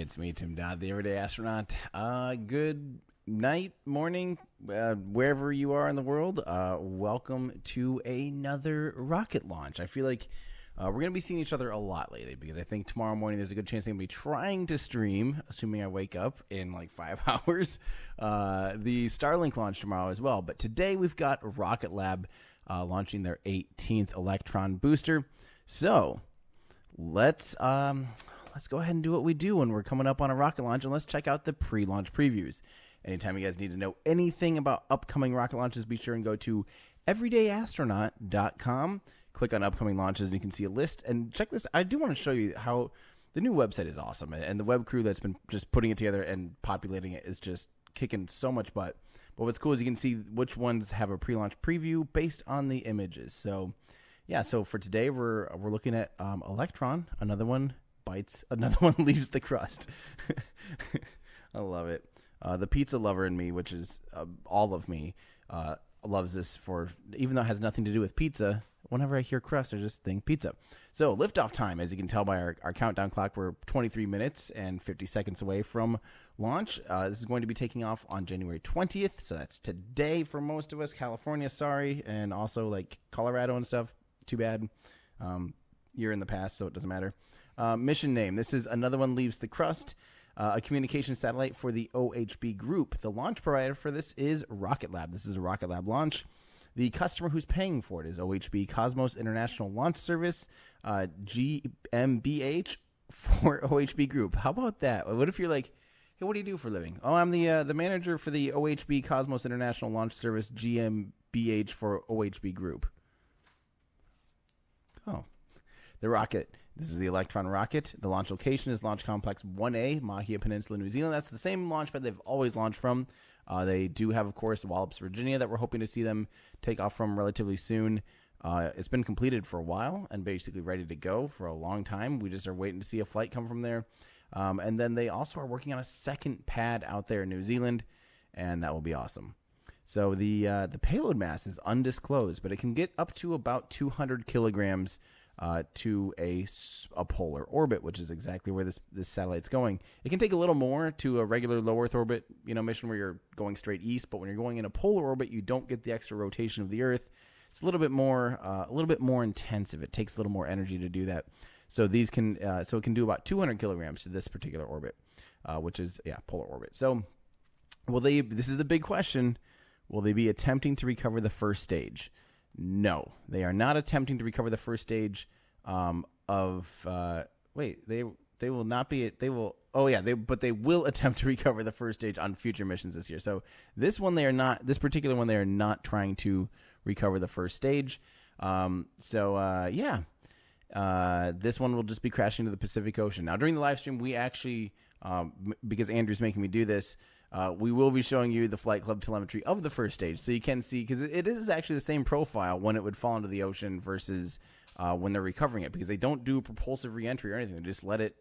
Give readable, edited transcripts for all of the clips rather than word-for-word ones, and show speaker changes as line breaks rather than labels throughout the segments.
it's me, Tim Dodd, the Everyday Astronaut. Good night, morning, wherever you are in the world. Welcome to another rocket launch. I feel like we're going to be seeing each other a lot lately because I think tomorrow morning there's a good chance I'm going to be trying to stream, assuming I wake up in like 5 hours, the Starlink launch tomorrow as well. But today we've got Rocket Lab launching their 18th Electron booster. So let's go ahead and do what we do when we're coming up on a rocket launch, and let's check out the pre-launch previews. Anytime you guys need to know anything about upcoming rocket launches, be sure and go to everydayastronaut.com. Click on upcoming launches, and you can see a list. And check this. I do want to show you how the new website is awesome, and the web crew that's been just putting it together and populating it is just kicking so much butt. But what's cool is you can see which ones have a pre-launch preview based on the images. So yeah, so for today we're looking at Electron. Another one bites, another one leaves the crust. I love it. The pizza lover in me, which is all of me, loves this for, even though it has nothing to do with pizza, whenever I hear crust, I just think pizza. So liftoff time, as you can tell by our countdown clock, we're 23 minutes and 50 seconds away from launch. This is going to be taking off on January 20th, so that's today for most of us. California, sorry, and also like Colorado and stuff, too bad. You're in the past, so it doesn't matter. Mission name, this is Another One Leaves the Crust, a communication satellite for the OHB Group. The launch provider for this is Rocket Lab. This is a Rocket Lab launch. The customer who's paying for it is OHB Cosmos International Launch Service, GmbH for OHB Group. How about that? What if you're like, hey, what do you do for a living? Oh, I'm the manager for the OHB Cosmos International Launch Service, GmbH for OHB Group. Oh, the rocket. This is the Electron rocket. The launch location is Launch Complex 1A, Māhia Peninsula, New Zealand. That's the same launch pad they've always launched from. They do have, of course, Wallops, Virginia, that we're hoping to see them take off from relatively soon. It's been completed for a while and basically ready to go for a long time. We just are waiting to see a flight come from there. And then they also are working on a second pad out there in New Zealand, and that will be awesome. So the payload mass is undisclosed, but it can get up to about 200 kilograms to a polar orbit, which is exactly where this satellite's going. It can take a little more to a regular low Earth orbit, mission where you're going straight east. But when you're going in a polar orbit, you don't get the extra rotation of the Earth. It's a little bit more intensive. It takes a little more energy to do that. So these can, it can do about 200 kilograms to this particular orbit, which is polar orbit. So, this is the big question: will they be attempting to recover the first stage? No, they are not attempting to recover the first stage they will not be. They will. Oh yeah, but they will attempt to recover the first stage on future missions this year. So this one, they are not. This particular one, they are not trying to recover the first stage. This one will just be crashing into the Pacific Ocean. Now during the live stream, we actually, because Andrew's making me do this, we will be showing you the Flight Club telemetry of the first stage, so you can see, because it is actually the same profile when it would fall into the ocean versus when they're recovering it, because they don't do propulsive reentry or anything. They just let it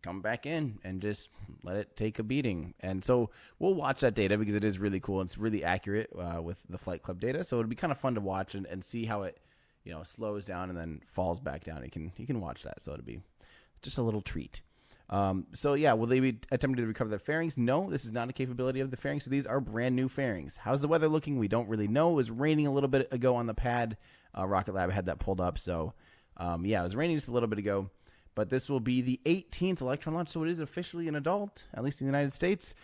come back in and just let it take a beating. And so we'll watch that data because it is really cool. It's really accurate with the Flight Club data, so it'll be kind of fun to watch and see how it slows down and then falls back down. You can watch that, so it'll be just a little treat. Will they be attempting to recover the fairings? No, this is not a capability of the fairings. So these are brand new fairings. How's the weather looking? We don't really know. It was raining a little bit ago on the pad. Rocket Lab had that pulled up. So, it was raining just a little bit ago. But this will be the 18th Electron launch, so it is officially an adult, at least in the United States.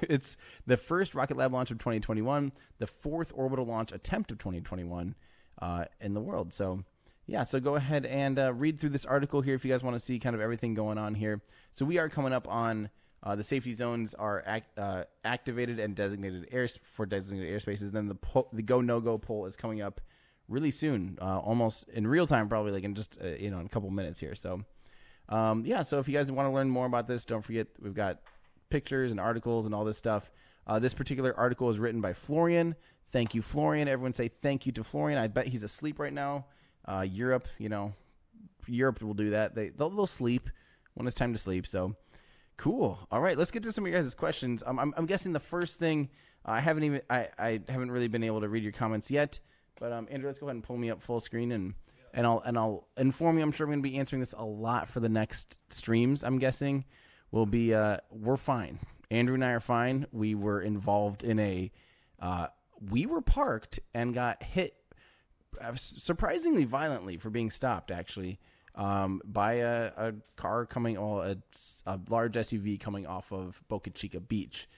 It's the first Rocket Lab launch of 2021, the fourth orbital launch attempt of 2021 in the world. So, so go ahead and read through this article here if you guys want to see kind of everything going on here. So we are coming up on the safety zones are activated and designated for designated airspaces. Then the go no-go poll is coming up really soon, almost in real time, probably like in just in a couple minutes here. So so if you guys want to learn more about this, don't forget we've got pictures and articles and all this stuff. This particular article is written by Florian. Thank you, Florian. Everyone say thank you to Florian. I bet he's asleep right now. Europe will do that. They'll sleep when it's time to sleep. So cool. All right, let's get to some of your guys' questions. I'm guessing the first thing, I haven't really been able to read your comments yet, but Andrew, let's go ahead and pull me up full screen and I'll inform you. I'm sure I'm going to be answering this a lot for the next streams, I'm guessing. will be, we're fine. Andrew and I are fine. We were involved in we were parked and got hit surprisingly violently for being stopped, actually, by a car coming, a large SUV coming off of Boca Chica Beach.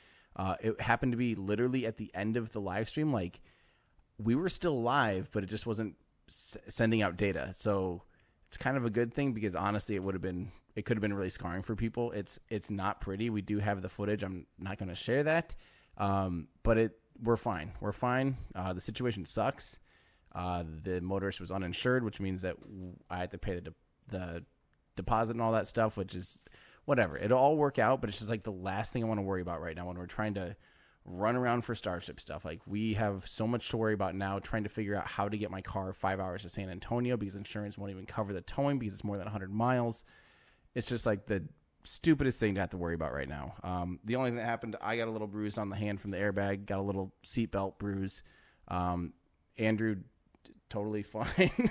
It happened to be literally at the end of the live stream. Like, we were still live, but it just wasn't sending out data. So it's kind of a good thing, because honestly, it could have been really scarring for people. It's not pretty. We do have the footage. I'm not going to share that. But we're fine. We're fine. The situation sucks. The motorist was uninsured, which means that I had to pay the deposit and all that stuff, which is whatever. It'll all work out, but it's just like the last thing I want to worry about right now when we're trying to run around for Starship stuff. Like, we have so much to worry about now, trying to figure out how to get my car 5 hours to San Antonio, because insurance won't even cover the towing because it's more than 100 miles. It's just like the stupidest thing to have to worry about right now. The only thing that happened, I got a little bruise on the hand from the airbag, got a little seatbelt bruise. Andrew, totally fine.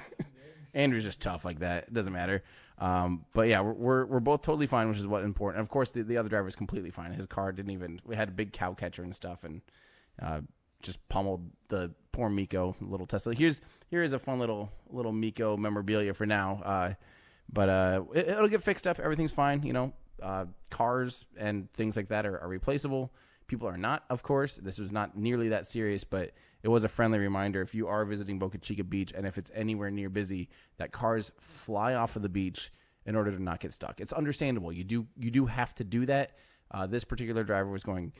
Andrew's just tough like that. It doesn't matter. But yeah, we're both totally fine, which is what's important. Of course, the other driver was completely fine. His car we had a big cow catcher and stuff, and just pummeled the poor Miko little Tesla. Here is a fun little Miko memorabilia for now. But it'll get fixed up. Everything's fine. You know, cars and things like that are replaceable. People are not, of course. This was not nearly that serious, but it was a friendly reminder. If you are visiting Boca Chica Beach, and if it's anywhere near busy, that cars fly off of the beach in order to not get stuck. It's understandable. You do have to do that. This particular driver was going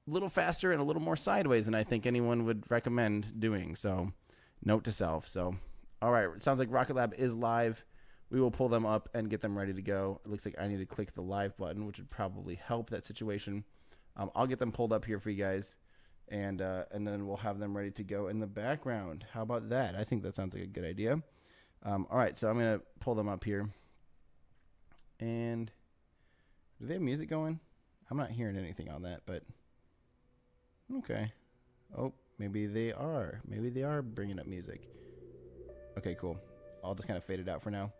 a little faster and a little more sideways than I think anyone would recommend doing. So, note to self. So, all right. It sounds like Rocket Lab is live. We will pull them up and get them ready to go. It looks like I need to click the live button, which would probably help that situation. I'll get them pulled up here for you guys, and then we'll have them ready to go in the background. How about that? I think that sounds like a good idea. All right, so I'm going to pull them up here. And do they have music going? I'm not hearing anything on that, but okay. Oh, maybe they are. Maybe they are bringing up music. Okay, cool. I'll just kind of fade it out for now.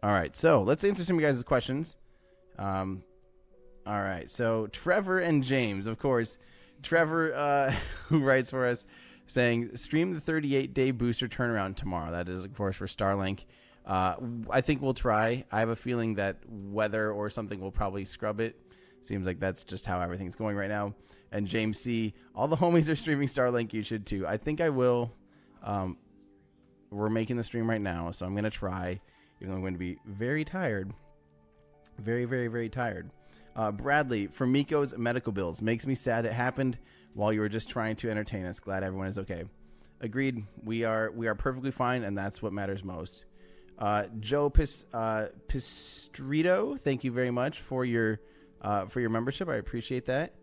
All right, so let's answer some of you guys' questions. All right, so Trevor and James, of course. Trevor, who writes for us, saying, stream the 38-day booster turnaround tomorrow. That is, of course, for Starlink. I think we'll try. I have a feeling that weather or something will probably scrub it. Seems like that's just how everything's going right now. And James C., all the homies are streaming Starlink. You should too. I think I will. We're making the stream right now, so I'm going to try, even though I'm going to be very tired. Very, very, very tired. Bradley, for Miko's medical bills. Makes me sad it happened while you were just trying to entertain us. Glad everyone is okay. Agreed. We are perfectly fine, and that's what matters most. Joe Pistrito, thank you very much for your membership. I appreciate that.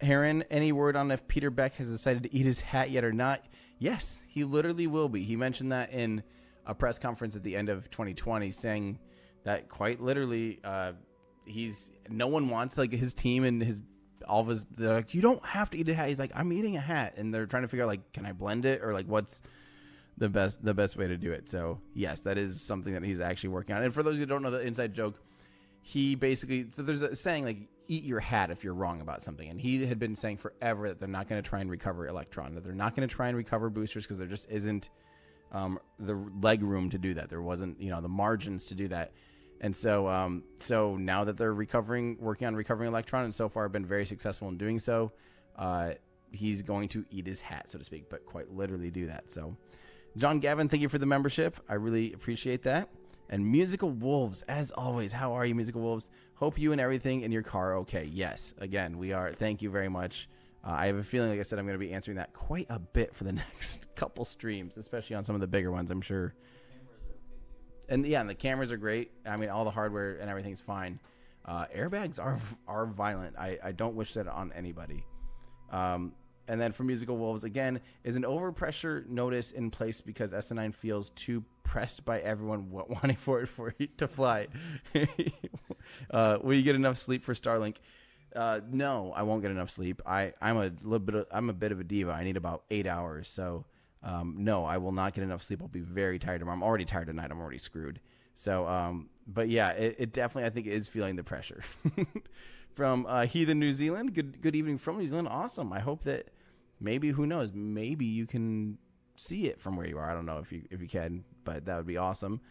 Heron, any word on if Peter Beck has decided to eat his hat yet or not? Yes, he literally will be. He mentioned that in a press conference at the end of 2020, saying that quite literally, no one wants, like, his team and they're like, you don't have to eat a hat. He's like, I'm eating a hat, and they're trying to figure out, like, can I blend it, or like what's the best way to do it. So yes, that is something that he's actually working on. And for those who don't know the inside joke, he basically, so there's a saying like, eat your hat if you're wrong about something. And he had been saying forever that they're not going to try and recover Electron, that they're not going to try and recover boosters because there just isn't the leg room to do that. There wasn't, the margins to do that. And so so now that they're working on recovering Electron, and so far have been very successful in doing so, he's going to eat his hat, so to speak, but quite literally do that. So John Gavin, thank you for the membership. I really appreciate that. And Musical Wolves, as always, how are you, Musical Wolves? Hope you and everything in your car are okay. Yes, again, we are. Thank you very much. I have a feeling, like I said, I'm going to be answering that quite a bit for the next couple streams, especially on some of the bigger ones, I'm sure. And yeah, and the cameras are great. I mean, all the hardware and everything's fine. Airbags are violent. I don't wish that on anybody. And then for Musical Wolves, again, is an overpressure notice in place because SN9 feels too pressed by everyone wanting for it to fly. Will you get enough sleep for Starlink? No, I won't get enough sleep. I'm a bit of a diva. I need about 8 hours. So no, I will not get enough sleep. I'll be very tired tomorrow. I'm already tired tonight. I'm already screwed. So, but yeah, it definitely, I think, is feeling the pressure. From Heathen New Zealand, good evening from New Zealand. Awesome. I hope that maybe, who knows, maybe you can see it from where you are. I don't know if you can, but that would be awesome.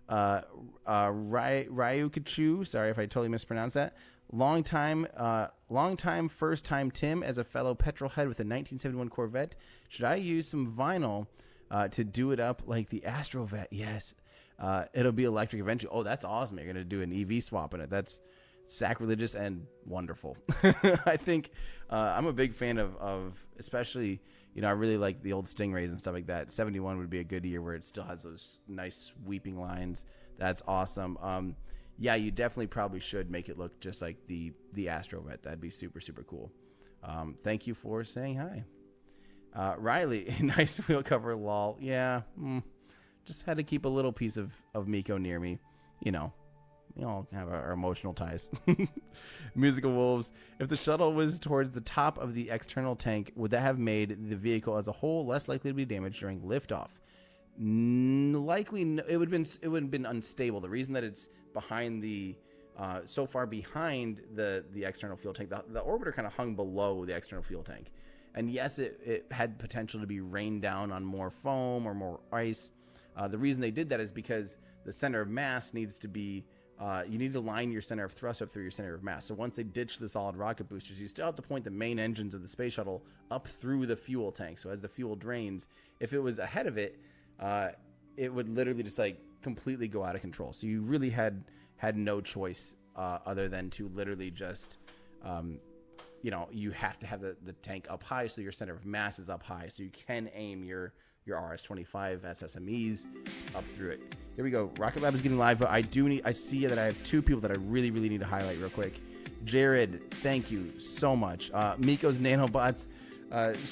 Ryu Kachu, sorry if I totally mispronounced that. Long time, first time Tim, as a fellow petrolhead with a 1971 Corvette, should I use some vinyl to do it up like the Astrovet? Yes. It'll be electric eventually. Oh, that's awesome. You're going to do an EV swap in it. That's sacrilegious and wonderful. I think I'm a big fan of especially, I really like the old Stingrays and stuff like that. 71 would be a good year where it still has those nice sweeping lines. That's awesome. Yeah, you definitely probably should make it look just like the Astrovet. That'd be super, super cool. Thank you for saying hi. Riley, nice wheel cover, lol. Yeah, just had to keep a little piece of Miko near me. We all have our emotional ties. Musical Wolves. If the shuttle was towards the top of the external tank, would that have made the vehicle as a whole less likely to be damaged during liftoff? Likely, it would have been unstable. The reason that it's behind so far behind the external fuel tank, the orbiter kind of hung below the external fuel tank. And yes, it had potential to be rained down on more foam or more ice. The reason they did that is because the center of mass needs to be, you need to line your center of thrust up through your center of mass. So once they ditch the solid rocket boosters, you still have to point the main engines of the space shuttle up through the fuel tank. So as the fuel drains, if it was ahead of it, it would literally just like completely go out of control. So you really had no choice other than to literally just, you have to have the tank up high so your center of mass is up high so you can aim your RS-25 SSMEs up through it. Here we go. Rocket Lab is getting live, but I see that I have two people that I really, really need to highlight real quick. Jared, thank you so much. Miko's nanobots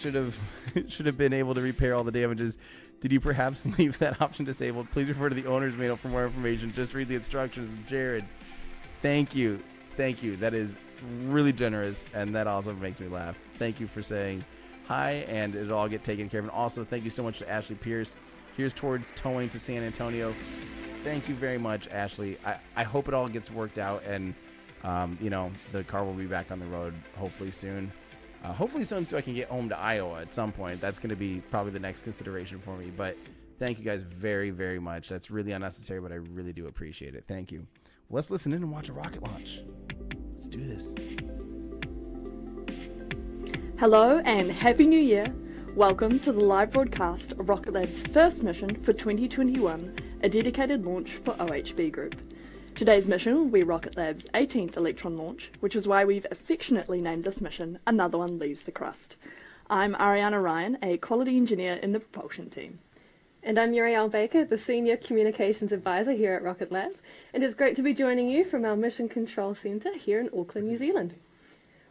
should have been able to repair all the damages. Did you perhaps leave that option disabled? Please refer to the owner's manual for more information. Just read the instructions. Jared, thank you. That is really generous, and that also makes me laugh. Thank you for saying hi, and it'll all get taken care of. And also, thank you so much to Ashley Pierce. Here's towards towing to San Antonio. Thank you very much, Ashley. I hope it all gets worked out, and the car will be back on the road hopefully soon. Hopefully soon so I can get home to Iowa at some point. That's going to be probably the next consideration for me. But thank you guys very, very much. That's really unnecessary, but I really do appreciate it. Thank you. Let's listen in and watch a rocket launch. Let's do this.
Hello and Happy New Year. Welcome to the live broadcast of Rocket Lab's first mission for 2021, a dedicated launch for OHB Group. Today's mission will be Rocket Lab's 18th Electron launch, which is why we've affectionately named this mission Another One Leaves the Crust. I'm Ariana Ryan, a quality engineer in the propulsion team.
And I'm Uriel Baker, the Senior Communications Advisor here at Rocket Lab, and it's great to be joining you from our Mission Control Centre here in Auckland, New Zealand.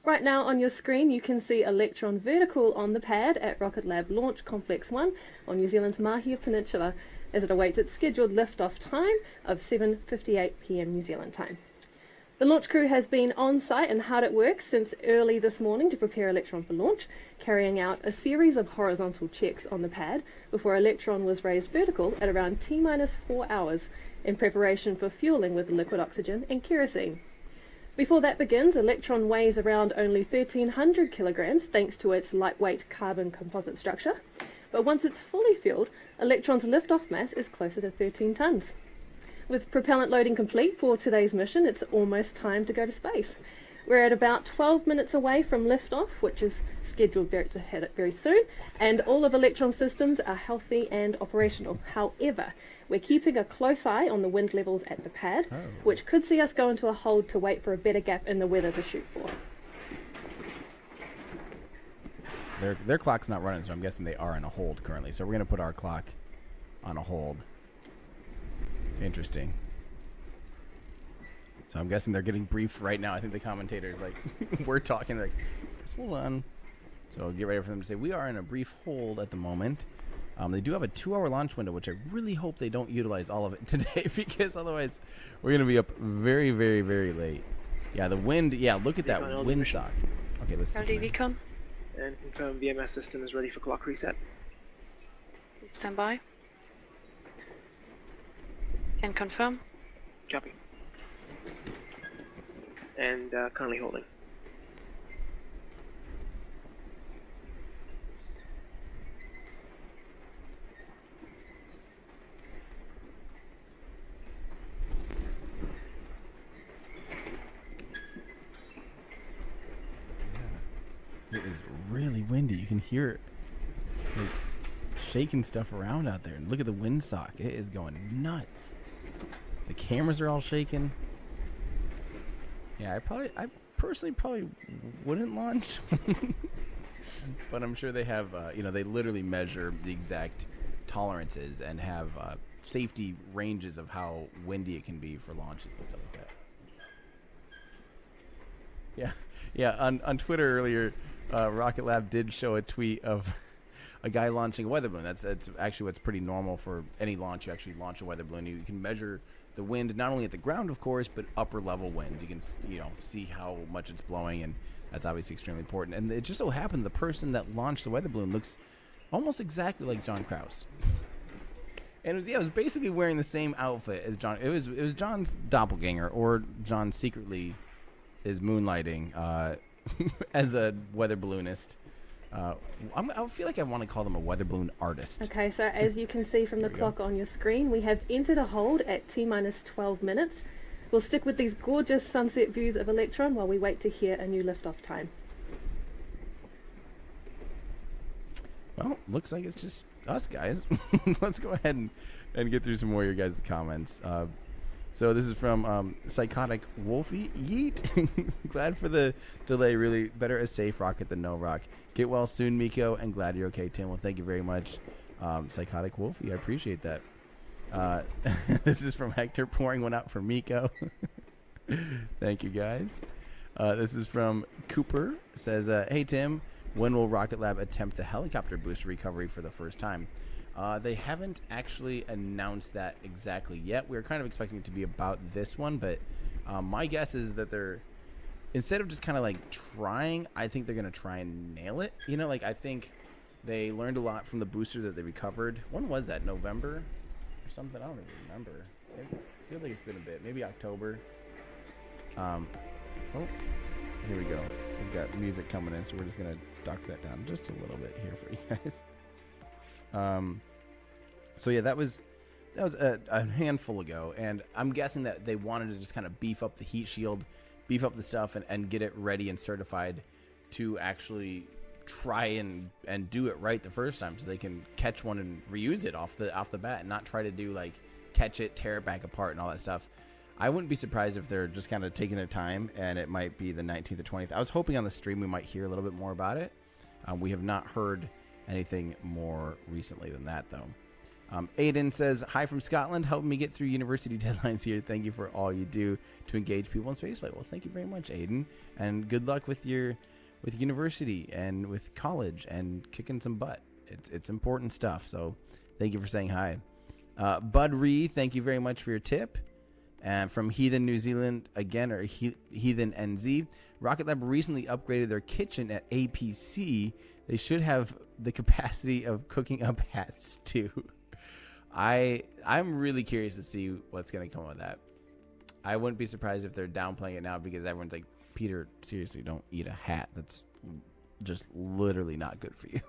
Right now on your screen you can see Electron vertical on the pad at Rocket Lab Launch Complex 1 on New Zealand's Māhia Peninsula as it awaits its scheduled liftoff time of 7:58 p.m. New Zealand time. The launch crew has been on site and hard at work since early this morning to prepare Electron for launch, carrying out a series of horizontal checks on the pad before Electron was raised vertical at around T-4 hours in preparation for fueling with liquid oxygen and kerosene. Before that begins, Electron weighs around only 1,300 kilograms thanks to its lightweight carbon composite structure, but once it's fully fueled, Electron's liftoff mass is closer to 13 tons. With propellant loading complete for today's mission, it's almost time to go to space. We're at about 12 minutes away from liftoff, which is scheduled to hit very soon, and all of Electron's systems are healthy and operational. However, we're keeping a close eye on the wind levels at the pad, which could see us go into a hold to wait for a better gap in the weather to shoot for.
Their clock's not running, so I'm guessing they are in a hold currently. So we're going to put our clock on a hold. Interesting. So I'm guessing they're getting briefed right now. I think the commentators, we're talking, just hold on. So get ready for them to say, we are in a brief hold at the moment. They do have a 2-hour launch window, which I really hope they don't utilize all of it today, because otherwise we're going to be up very, very, very late. Yeah, the wind, look at that wind shock. Okay, let's listen.
DVCOM.
And confirm VMS system is ready for clock reset.
Please stand by. Can confirm.
Copy. And currently holding.
It is really windy. You can hear it like shaking stuff around out there. And look at the windsock. It is going nuts. The cameras are all shaking. Yeah, I personally probably wouldn't launch. But I'm sure they have, they literally measure the exact tolerances and have safety ranges of how windy it can be for launches and stuff like that. Yeah. On Twitter earlier, Rocket Lab did show a tweet of a guy launching a weather balloon. That's actually what's pretty normal for any launch. You actually launch a weather balloon. You can measure the wind not only at the ground, of course, but upper level winds. You can see how much it's blowing, and that's obviously extremely important. And it just so happened the person that launched the weather balloon looks almost exactly like John Krause. And it was basically wearing the same outfit as John. It was John's doppelganger, or John secretly is moonlighting as a weather balloonist. I feel like I want to call them a weather balloon artist.
Okay, so as you can see from the clock on your screen, we have entered a hold at T-minus 12 minutes. We'll stick with these gorgeous sunset views of Electron while we wait to hear a new liftoff time.
Well, looks like it's just us, guys. Let's go ahead and get through some more of your guys' comments. So this is from Psychotic Wolfie. Yeet. Glad for the delay. Really better a safe rocket than no rock. Get well soon, Miko, and glad you're okay, Tim. Well, thank you very much, Psychotic Wolfie. I appreciate that. This is from Hector, pouring one out for Miko. Thank you, guys. This is from Cooper. Says, hey, Tim, when will Rocket Lab attempt the helicopter booster recovery for the first time? They haven't actually announced that exactly yet. We were kind of expecting it to be about this one, but my guess is that they're, instead of just kind of like trying, I think they're going to try and nail it. I think they learned a lot from the booster that they recovered. When was that? November or something? I don't even remember. It feels like it's been a bit. Maybe October. Oh, here we go. We've got music coming in, so we're just going to duck that down just a little bit here for you guys. So yeah, that was a handful ago, and I'm guessing that they wanted to just kind of beef up the heat shield, beef up the stuff, and get it ready and certified to actually try and do it right the first time, so they can catch one and reuse it off the bat, and not try to do like catch it, tear it back apart, and all that stuff. I wouldn't be surprised if they're just kind of taking their time, and it might be the 19th or 20th. I was hoping on the stream we might hear a little bit more about it. We have not heard anything more recently than that, though. Aiden says, hi from Scotland, helping me get through university deadlines here. Thank you for all you do to engage people in spaceflight. Well, thank you very much, Aiden, and good luck with university and with college and kicking some butt. It's important stuff, so thank you for saying hi. Bud Ree, thank you very much for your tip. And from Heathen New Zealand, again, or Heathen NZ, Rocket Lab recently upgraded their kitchen at APC. They should have the capacity of cooking up hats, too. I'm really curious to see what's going to come of that. I wouldn't be surprised if they're downplaying it now, because everyone's like, Peter, seriously, don't eat a hat. That's just literally not good for you.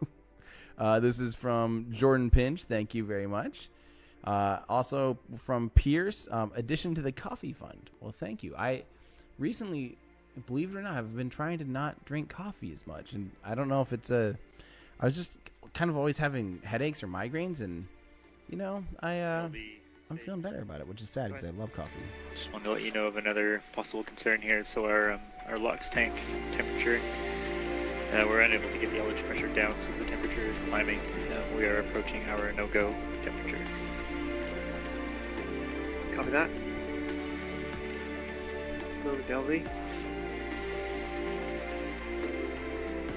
This is from Jordan Pinch. Thank you very much. Also from Pierce, addition to the coffee fund. Well, thank you. I recently, believe it or not, I've been trying to not drink coffee as much, and I don't know if it's I was just kind of always having headaches or migraines, and I'm feeling better about it, which is sad because I love coffee.
Just wanted to let you know of another possible concern here. So our LOX tank temperature, we're unable to get the LH pressure down, so the temperature is climbing. We are approaching our no-go temperature.
Copy that. Go to Delvey.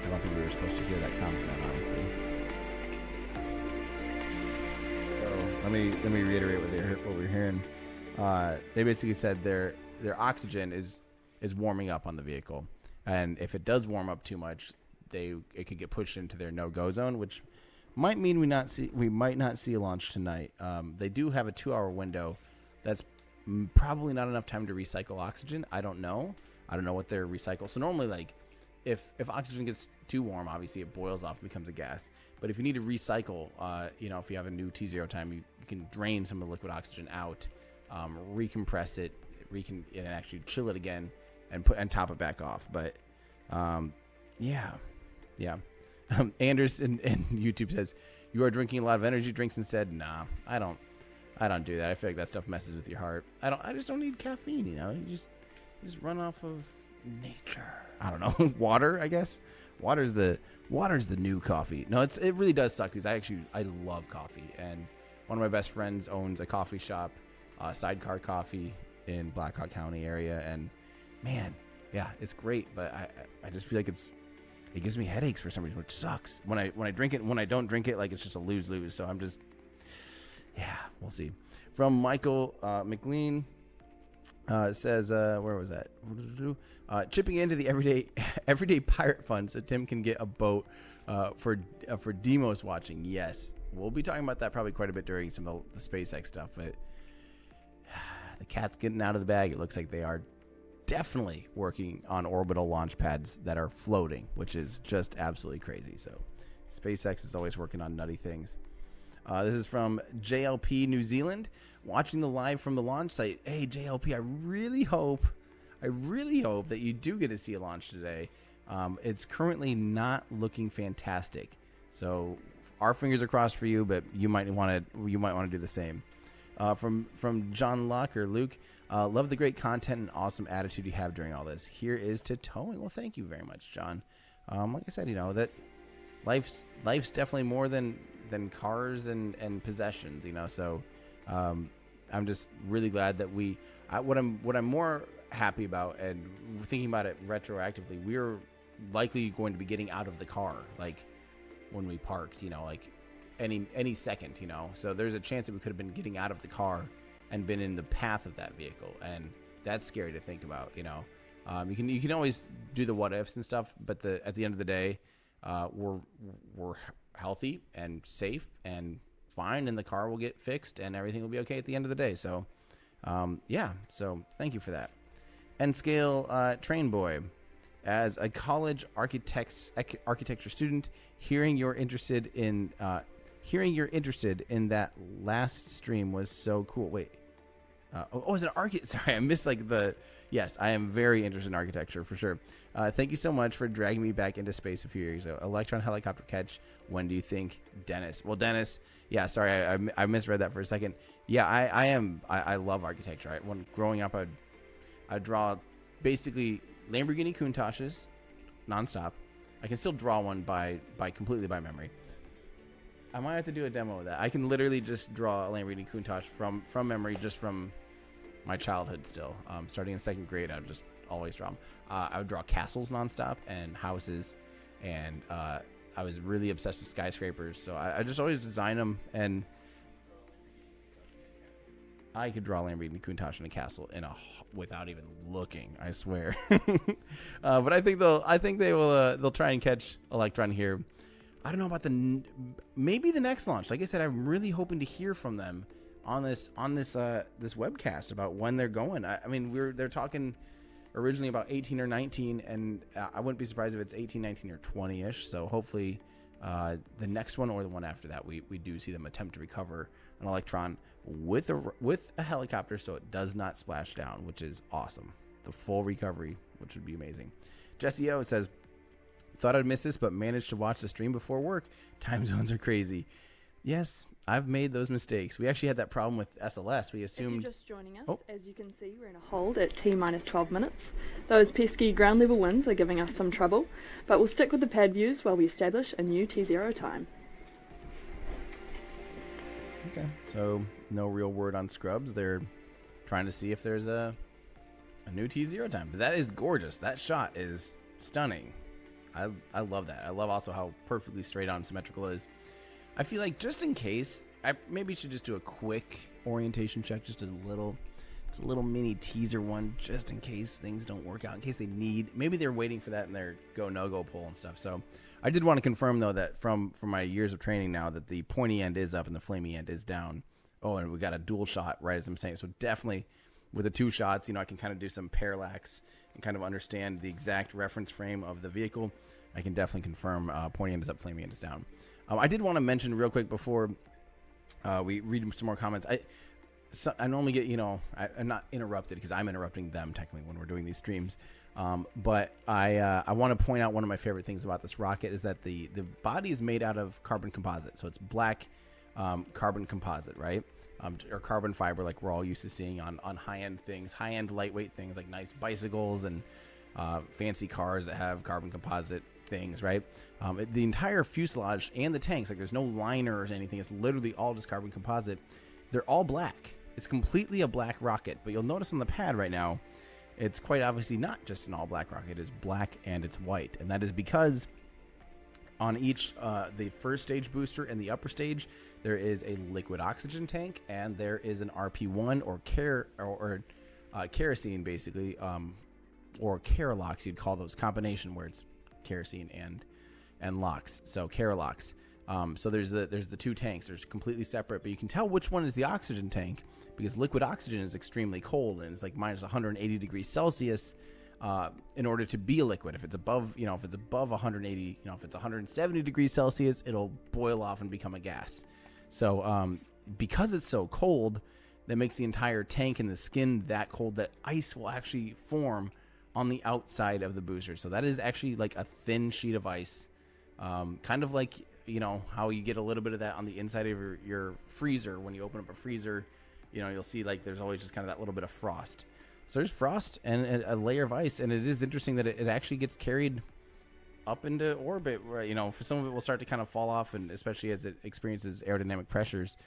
I don't think we were supposed to hear that comms net, honestly. So let me reiterate what we're hearing. They basically said their oxygen is warming up on the vehicle, and if it does warm up too much, it could get pushed into their no-go zone, which might mean we might not see a launch tonight. They do have a 2-hour window. That's Probably not enough time to recycle oxygen. I don't know what they're recycle. So normally, like, if oxygen gets too warm, obviously it boils off and becomes a gas. But if you need to recycle, if you have a new T0 time, you can drain some of the liquid oxygen out, recompress it, and actually chill it again, and top it back off. But yeah. Anderson in YouTube says, "You are drinking a lot of energy drinks instead." Nah, I don't do that. I feel like that stuff messes with your heart. I just don't need caffeine. You just run off of nature. I don't know. Water, I guess. Water's the new coffee. No, it really does suck because I love coffee, and one of my best friends owns a coffee shop, Sidecar Coffee in Blackhawk County area, and man, yeah, it's great. But I just feel like it gives me headaches for some reason, which sucks. When I drink it, when I don't drink it, like, it's just a lose-lose. So I'm just, yeah, we'll see. From Michael McLean. Says, where was that? Chipping into the everyday pirate fund so Tim can get a boat for Demos watching. Yes, we'll be talking about that probably quite a bit during some of the SpaceX stuff. But the cat's getting out of the bag. It looks like they are definitely working on orbital launch pads that are floating, which is just absolutely crazy. So SpaceX is always working on nutty things. This is from JLP New Zealand, watching the live from the launch site. Hey, JLP, I really hope that you do get to see a launch today. It's currently not looking fantastic, so our fingers are crossed for you. But you might want to do the same. From John Locke or Luke, love the great content and awesome attitude you have during all this. Here is to towing. Well, thank you very much, John. Like I said, that life's definitely more than cars and possessions, so I'm just really glad that what I'm more happy about, and thinking about it retroactively, we're likely going to be getting out of the car, like when we parked, like any second, so there's a chance that we could have been getting out of the car and been in the path of that vehicle, and that's scary to think about. You can always do the what ifs and stuff, but at the end of the day, we're healthy and safe and fine, and the car will get fixed and everything will be okay at the end of the day. So so thank you for that. And Scale Train Boy, as a college architecture student, hearing you're interested in that last stream was so cool. Wait, is it an architect? Sorry, I missed yes, I am very interested in architecture for sure. Thank you so much for dragging me back into space a few years ago. Electron helicopter catch. When do you think, Dennis? Well, Dennis, yeah, sorry, I misread that for a second. Yeah, I love architecture. When growing up, I'd draw basically Lamborghini Countachs nonstop. I can still draw one completely by memory. I might have to do a demo of that. I can literally just draw a Lamborghini Countach from memory, just from my childhood still. Starting in second grade, I would just always draw them. I would draw castles nonstop and houses, and I was really obsessed with skyscrapers, so I just always design them, and I could draw Lamborghini Countach in a castle without even looking, I swear. But I think they'll try and catch Electron here. I don't know about maybe the next launch. Like I said, I'm really hoping to hear from them on this webcast about when they're going. I mean, they're talking originally about 18 or 19, and I wouldn't be surprised if it's 18, 19, or 20-ish. So hopefully the next one or the one after that, we do see them attempt to recover an Electron with a helicopter, so it does not splash down, which is awesome. The full recovery, which would be amazing. Jesse O says, thought I'd miss this, but managed to watch the stream before work. Time zones are crazy. Yes, I've made those mistakes. We actually had that problem with SLS. We assumed...
If you're just joining us, as you can see, we're in a hold at T-minus 12 minutes. Those pesky ground level winds are giving us some trouble, but we'll stick with the pad views while we establish a new T0 time.
Okay, so no real word on Scrubs. They're trying to see if there's a new T0 time. But that is gorgeous. That shot is stunning. I love that. I love also how perfectly straight on symmetrical it is. I feel like just in case, I maybe should just do a quick orientation check, just a little mini teaser one, just in case things don't work out, in case they need, maybe they're waiting for that in their go no go poll and stuff. So I did want to confirm though that from my years of training now that the pointy end is up and the flamey end is down. Oh, and we got a dual shot right as I'm saying. So definitely with the 2 shots, I can kind of do some parallax and kind of understand the exact reference frame of the vehicle. I can definitely confirm pointy end is up, flaming end is down. I did want to mention real quick before we read some more comments. I normally get, I'm not interrupted because I'm interrupting them technically when we're doing these streams. But I want to point out one of my favorite things about this rocket is that the body is made out of carbon composite. So it's black carbon composite, right? Or carbon fiber, like we're all used to seeing on high-end things, high-end lightweight things like nice bicycles and fancy cars that have carbon composite things, right? The entire fuselage and the tanks, like there's no liner or anything. It's literally all just carbon composite. They're all black. It's completely a black rocket. But you'll notice on the pad right now, it's quite obviously not just an all-black rocket. It is black and it's white. And that is because on each, the first stage booster and the upper stage, there is a liquid oxygen tank, and there is an RP1 or kerosene, basically, or Kerolox, you'd call those, combination where it's kerosene and LOX, so Kerolox. So there's the 2 tanks. They're completely separate, but you can tell which one is the oxygen tank because liquid oxygen is extremely cold, and it's like minus 180 degrees Celsius in order to be a liquid. If it's above, if it's above 180, if it's 170 degrees Celsius, it'll boil off and become a gas. So because it's so cold, that makes the entire tank and the skin that cold that ice will actually form on the outside of the booster. So that is actually like a thin sheet of ice, kind of like, how you get a little bit of that on the inside of your freezer. When you open up a freezer, you'll see like there's always just kind of that little bit of frost. So there's frost and a layer of ice, and it is interesting that it actually gets carried up into orbit, where for some of it will start to kind of fall off, and especially as it experiences aerodynamic pressures.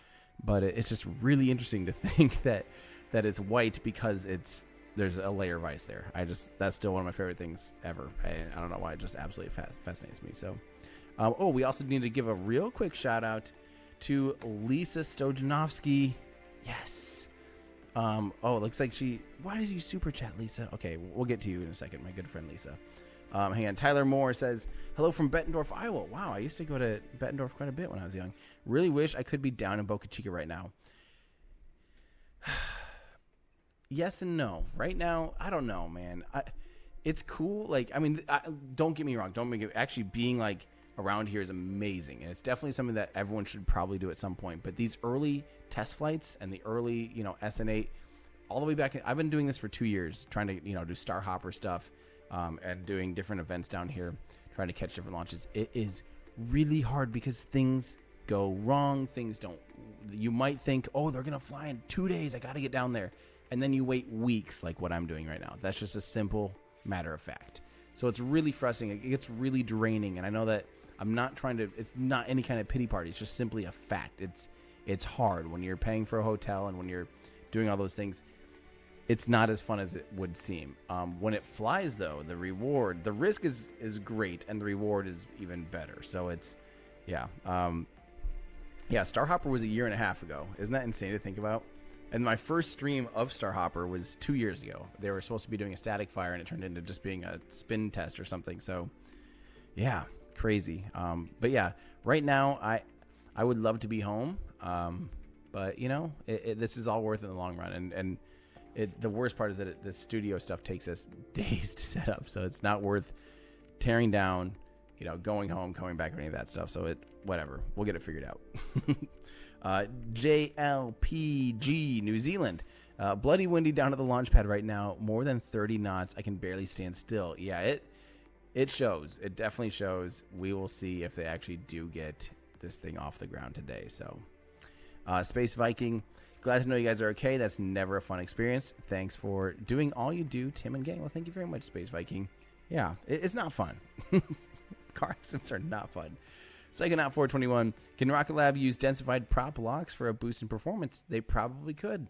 But it's just really interesting to think that it's white because there's a layer of ice there. That's still one of my favorite things ever. I don't know why, it just absolutely fascinates me. So we also need to give a real quick shout out to Lisa Stojanovsky. Yes. It looks like why did you super chat, Lisa? Okay, we'll get to you in a second, my good friend Lisa. Hang on. Tyler Moore says, hello from Bettendorf, Iowa. Wow, I used to go to Bettendorf quite a bit when I was young. Really wish I could be down in Boca Chica right now. Yes and no. Right now, I don't know, man. It's cool. Like, I mean, don't get me wrong. Actually being like around here is amazing, and it's definitely something that everyone should probably do at some point. But these early test flights and the early, SN8, all the way back, I've been doing this for 2 years, trying to, do Star Hopper stuff. And doing different events down here, trying to catch different launches. It is really hard because things go wrong. You might think, they're going to fly in 2 days. I got to get down there. And then you wait weeks like what I'm doing right now. That's just a simple matter of fact. So it's really frustrating. It gets really draining. And I know that I'm not trying to, it's not any kind of pity party. It's just simply a fact. It's hard when you're paying for a hotel and when you're doing all those things. It's not as fun as it would seem. When it flies, though, the risk is great, and the reward is even better. So it's, Star Hopper was 1.5 years ago. Isn't that insane to think about? And my first stream of Star Hopper was 2 years ago. They were supposed to be doing a static fire, and it turned into just being a spin test or something. So, yeah, crazy. But yeah, right now I would love to be home. But this is all worth it in the long run, and the worst part is that the studio stuff takes us days to set up, so it's not worth tearing down, going home, coming back, or any of that stuff. So whatever, we'll get it figured out. JLPG New Zealand, bloody windy down at the launch pad right now, more than 30 knots. I can barely stand still. Yeah, it shows. It definitely shows. We will see if they actually do get this thing off the ground today. So, Space Viking. Glad to know you guys are okay. That's never a fun experience. Thanks for doing all you do, Tim and gang. Well, thank you very much, Space Viking. Yeah, it's not fun. Car accidents are not fun. Psychonaut 421. Can Rocket Lab use densified prop locks for a boost in performance? They probably could.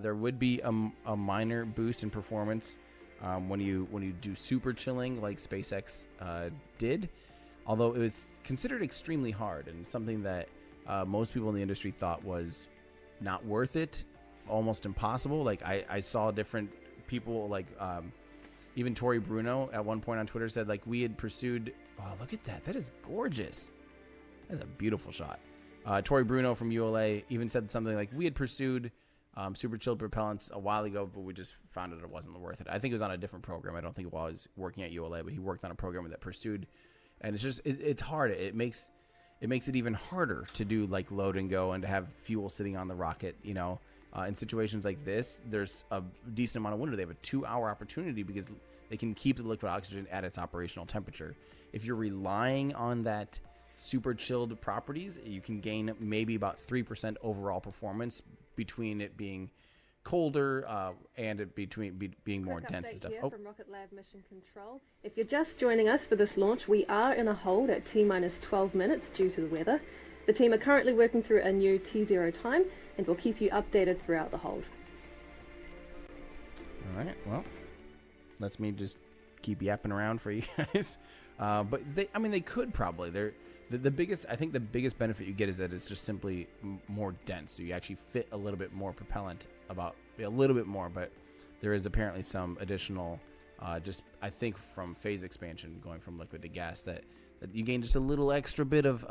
There would be a minor boost in performance when you do super chilling like SpaceX did. Although it was considered extremely hard and something that most people in the industry thought was not worth it, almost impossible. Like I saw different people, like even Tori Bruno at one point on Twitter said, like, we had pursued, look at that is gorgeous, that's a beautiful shot. Tori Bruno from ULA even said something like, we had pursued super chilled propellants a while ago, but we just found out it wasn't worth it. I think it was on a different program. I don't think while I was working at ULA, but he worked on a program that pursued, and it's just it's hard. It makes it even harder to do like load and go and to have fuel sitting on the rocket. In situations like this, there's a decent amount of window. They have a 2-hour opportunity because they can keep the liquid oxygen at its operational temperature. If you're relying on that super chilled properties, you can gain maybe about 3% overall performance between it being colder and it being more dense and stuff.
Here from Rocket Lab Mission Control. If you're just joining us for this launch, we are in a hold at T-minus 12 minutes due to the weather. The team are currently working through a new T0 time, and we'll keep you updated throughout the hold.
All right, well, let's me just keep yapping around for you guys. But they could probably. The biggest benefit you get is that it's just simply more dense. So you actually fit a little bit more propellant, about a little bit more, but there is apparently some additional, I think from phase expansion going from liquid to gas that you gain just a little extra bit of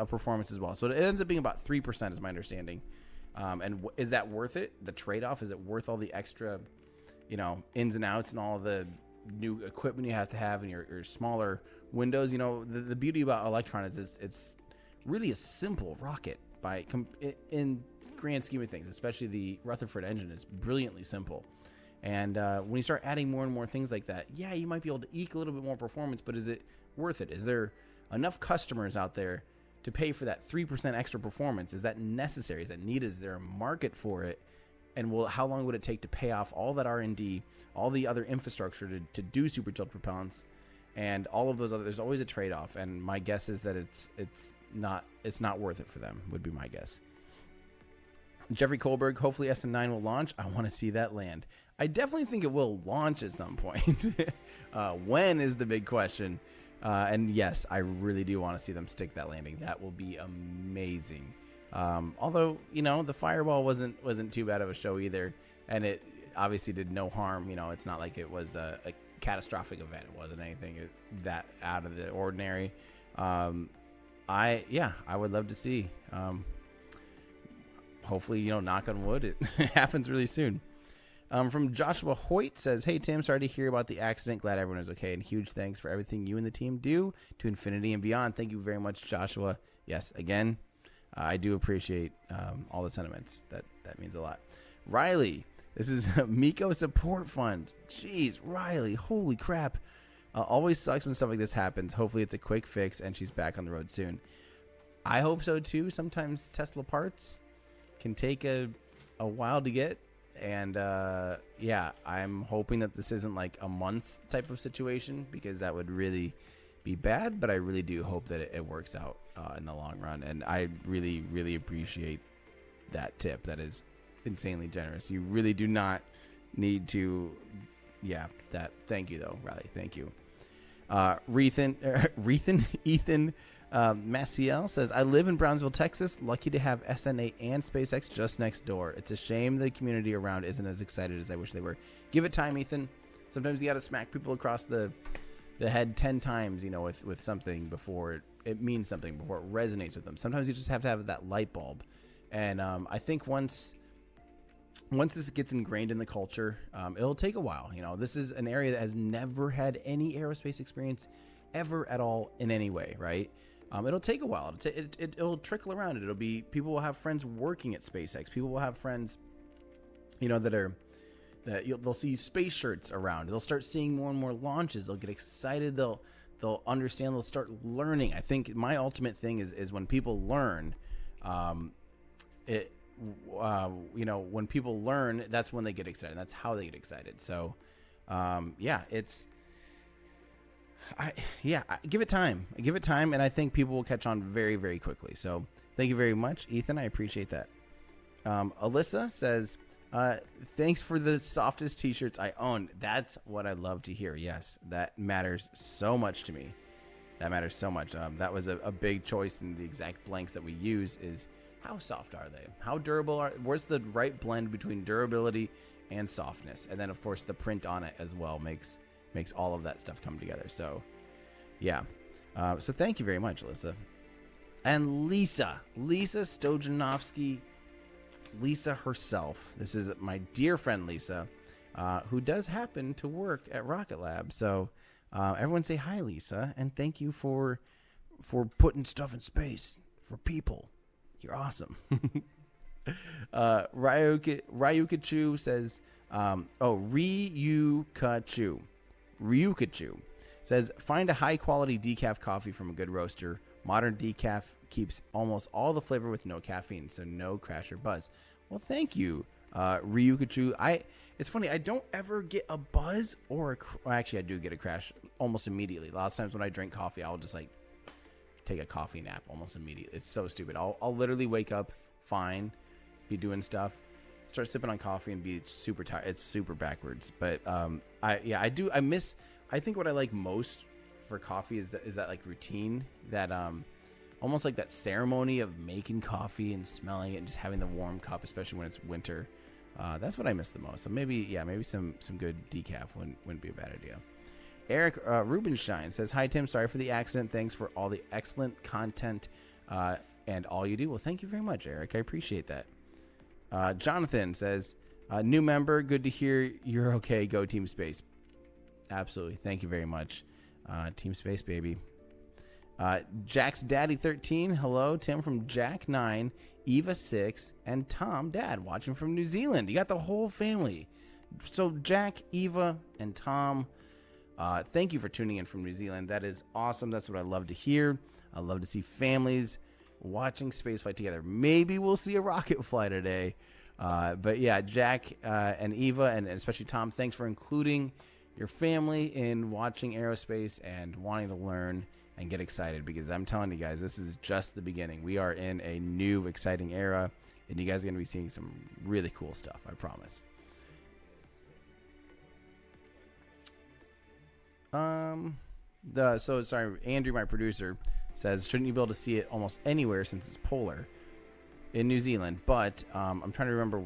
performance as well. So it ends up being about 3% is my understanding. And is that worth it? The trade-off, is it worth all the extra, ins and outs and all the new equipment you have to have in your smaller windows? The beauty about Electron is it's really a simple rocket in grand scheme of things, especially the Rutherford engine is brilliantly simple. And when you start adding more and more things like that, yeah, you might be able to eke a little bit more performance, but is it worth it? Is there enough customers out there to pay for that 3% extra performance? Is that necessary? Is that needed? Is there a market for it? And how long would it take to pay off all that R&D, all the other infrastructure to do super chilled propellants, and all of those other? There's always a trade-off, and my guess is that it's not worth it for them. Would be my guess. Jeffrey Kohlberg, hopefully SN9 will launch. I want to see that land. I definitely think it will launch at some point. When is the big question? And yes, I really do want to see them stick that landing. That will be amazing. Although, the Fireball wasn't too bad of a show either, and it obviously did no harm. It's not like it was a catastrophic event. It wasn't anything that out of the ordinary. I would love to see. Hopefully, knock on wood, it happens really soon. From Joshua Hoyt says, "Hey Tim, sorry to hear about the accident. Glad everyone is okay, and huge thanks for everything you and the team do to infinity and beyond." Thank you very much, Joshua. Yes, again, I do appreciate all the sentiments. That means a lot. Riley, this is a Miko support fund. Jeez, Riley, holy crap. Always sucks when stuff like this happens. Hopefully it's a quick fix and she's back on the road soon. I hope so too. Sometimes Tesla parts can take a while to get. And I'm hoping that this isn't like a month type of situation, because that would really be bad. But I really do hope that it works out in the long run. And I really, really appreciate that tip. That is insanely generous. You really do not need to. Yeah, thank you though, Riley. Thank you. Ethan Maciel says, "I live in Brownsville, Texas. Lucky to have SN8 and SpaceX just next door. It's a shame the community around isn't as excited as I wish they were." Give it time, Ethan. Sometimes you got to smack people across the head 10 times, with something before it means something, before it resonates with them. Sometimes you just have to have that light bulb. And I think once this gets ingrained in the culture, it'll take a while. This is an area that has never had any aerospace experience ever at all in any way, right? It'll take a while. It'll trickle around. It'll be, people will have friends working at SpaceX. People will have friends, they'll see space shirts around. They'll start seeing more and more launches. They'll get excited. They'll understand. They'll start learning. I think my ultimate thing is when people learn, when people learn, that's when they get excited. That's how they get excited. So, give it time. And I think people will catch on very, very quickly. So thank you very much, Ethan. I appreciate that. Alyssa says, "Thanks for the softest t-shirts I own." That's what I love to hear. Yes, that matters so much to me. That matters so much. That was a big choice in the exact blanks that we use is, how soft are they? How durable where's the right blend between durability and softness? And then, of course, the print on it as well makes all of that stuff come together. So, yeah. So thank you very much, Alyssa. And Lisa Stojanovsky, Lisa herself. This is my dear friend Lisa, who does happen to work at Rocket Lab. So everyone say hi, Lisa, and thank you for putting stuff in space for people. You're awesome. Ryukachu says, Ryukachu says, find a high-quality decaf coffee from a good roaster. Modern decaf keeps almost all the flavor with no caffeine, so no crash or buzz. Well, thank you, Ryukachu. It's funny, I don't ever get a buzz or actually, I do get a crash almost immediately. Lots of times when I drink coffee, I'll just like take a coffee nap almost immediately. It's so stupid. I'll literally wake up fine, be doing stuff, start sipping on coffee and be super tired. It's super backwards. But I think what I like most for coffee is that like routine, that almost like that ceremony of making coffee and smelling it and just having the warm cup, especially when it's winter. That's what I miss the most. So maybe some good decaf wouldn't be a bad idea. Eric Rubenstein says, hi, Tim. Sorry for the accident. Thanks for all the excellent content and all you do. Well, thank you very much, Eric. I appreciate that. Jonathan says, new member. Good to hear you're okay. Go Team Space. Absolutely. Thank you very much. Team Space, baby. Jack's Daddy 13. Hello, Tim from Jack 9, Eva 6, and Tom Dad watching from New Zealand. You got the whole family. So Jack, Eva, and Tom, thank you for tuning in from New Zealand. That is awesome. That's what I love to hear. I love to see families watching spaceflight together. Maybe we'll see a rocket fly today. But yeah, Jack and Eva, and especially Tom, thanks for including your family in watching aerospace and wanting to learn and get excited, because I'm telling you guys, this is just the beginning. We are in a new, exciting era, and you guys are going to be seeing some really cool stuff, I promise. Andrew, my producer, says, shouldn't you be able to see it almost anywhere since it's polar in New Zealand? But I'm trying to remember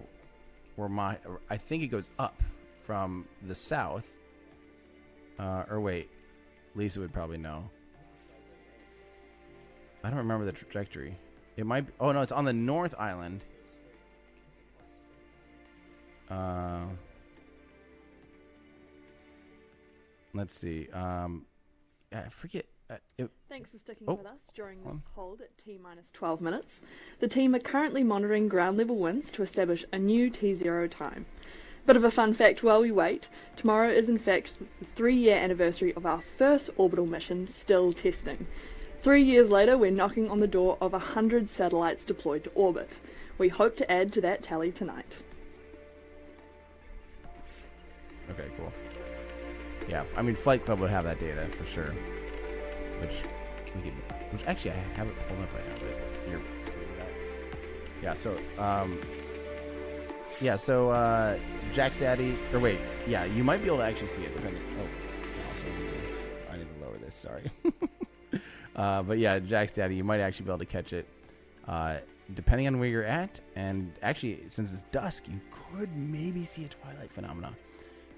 where I think it goes up from the south. Or wait, Lisa would probably know. I don't remember the trajectory. It might be, oh no, it's on the North Island. Let's see. I forget.
Thanks for sticking with us during this hold at T-minus 12 minutes. The team are currently monitoring ground level winds to establish a new T0 time. Bit of a fun fact while we wait, tomorrow is in fact the 3-year anniversary of our first orbital mission, still testing. 3 years later, we're knocking on the door of 100 satellites deployed to orbit. We hope to add to that tally tonight.
Okay, cool. Yeah, I mean, Flight Club would have that data for sure. Which actually I have it pulled up right now, but you're Jack's Daddy, or wait, yeah, you might be able to actually see it depending. I need to lower this, sorry. But yeah, Jack's Daddy, you might actually be able to catch it depending on where you're at. And actually, since it's dusk, you could maybe see a twilight phenomena.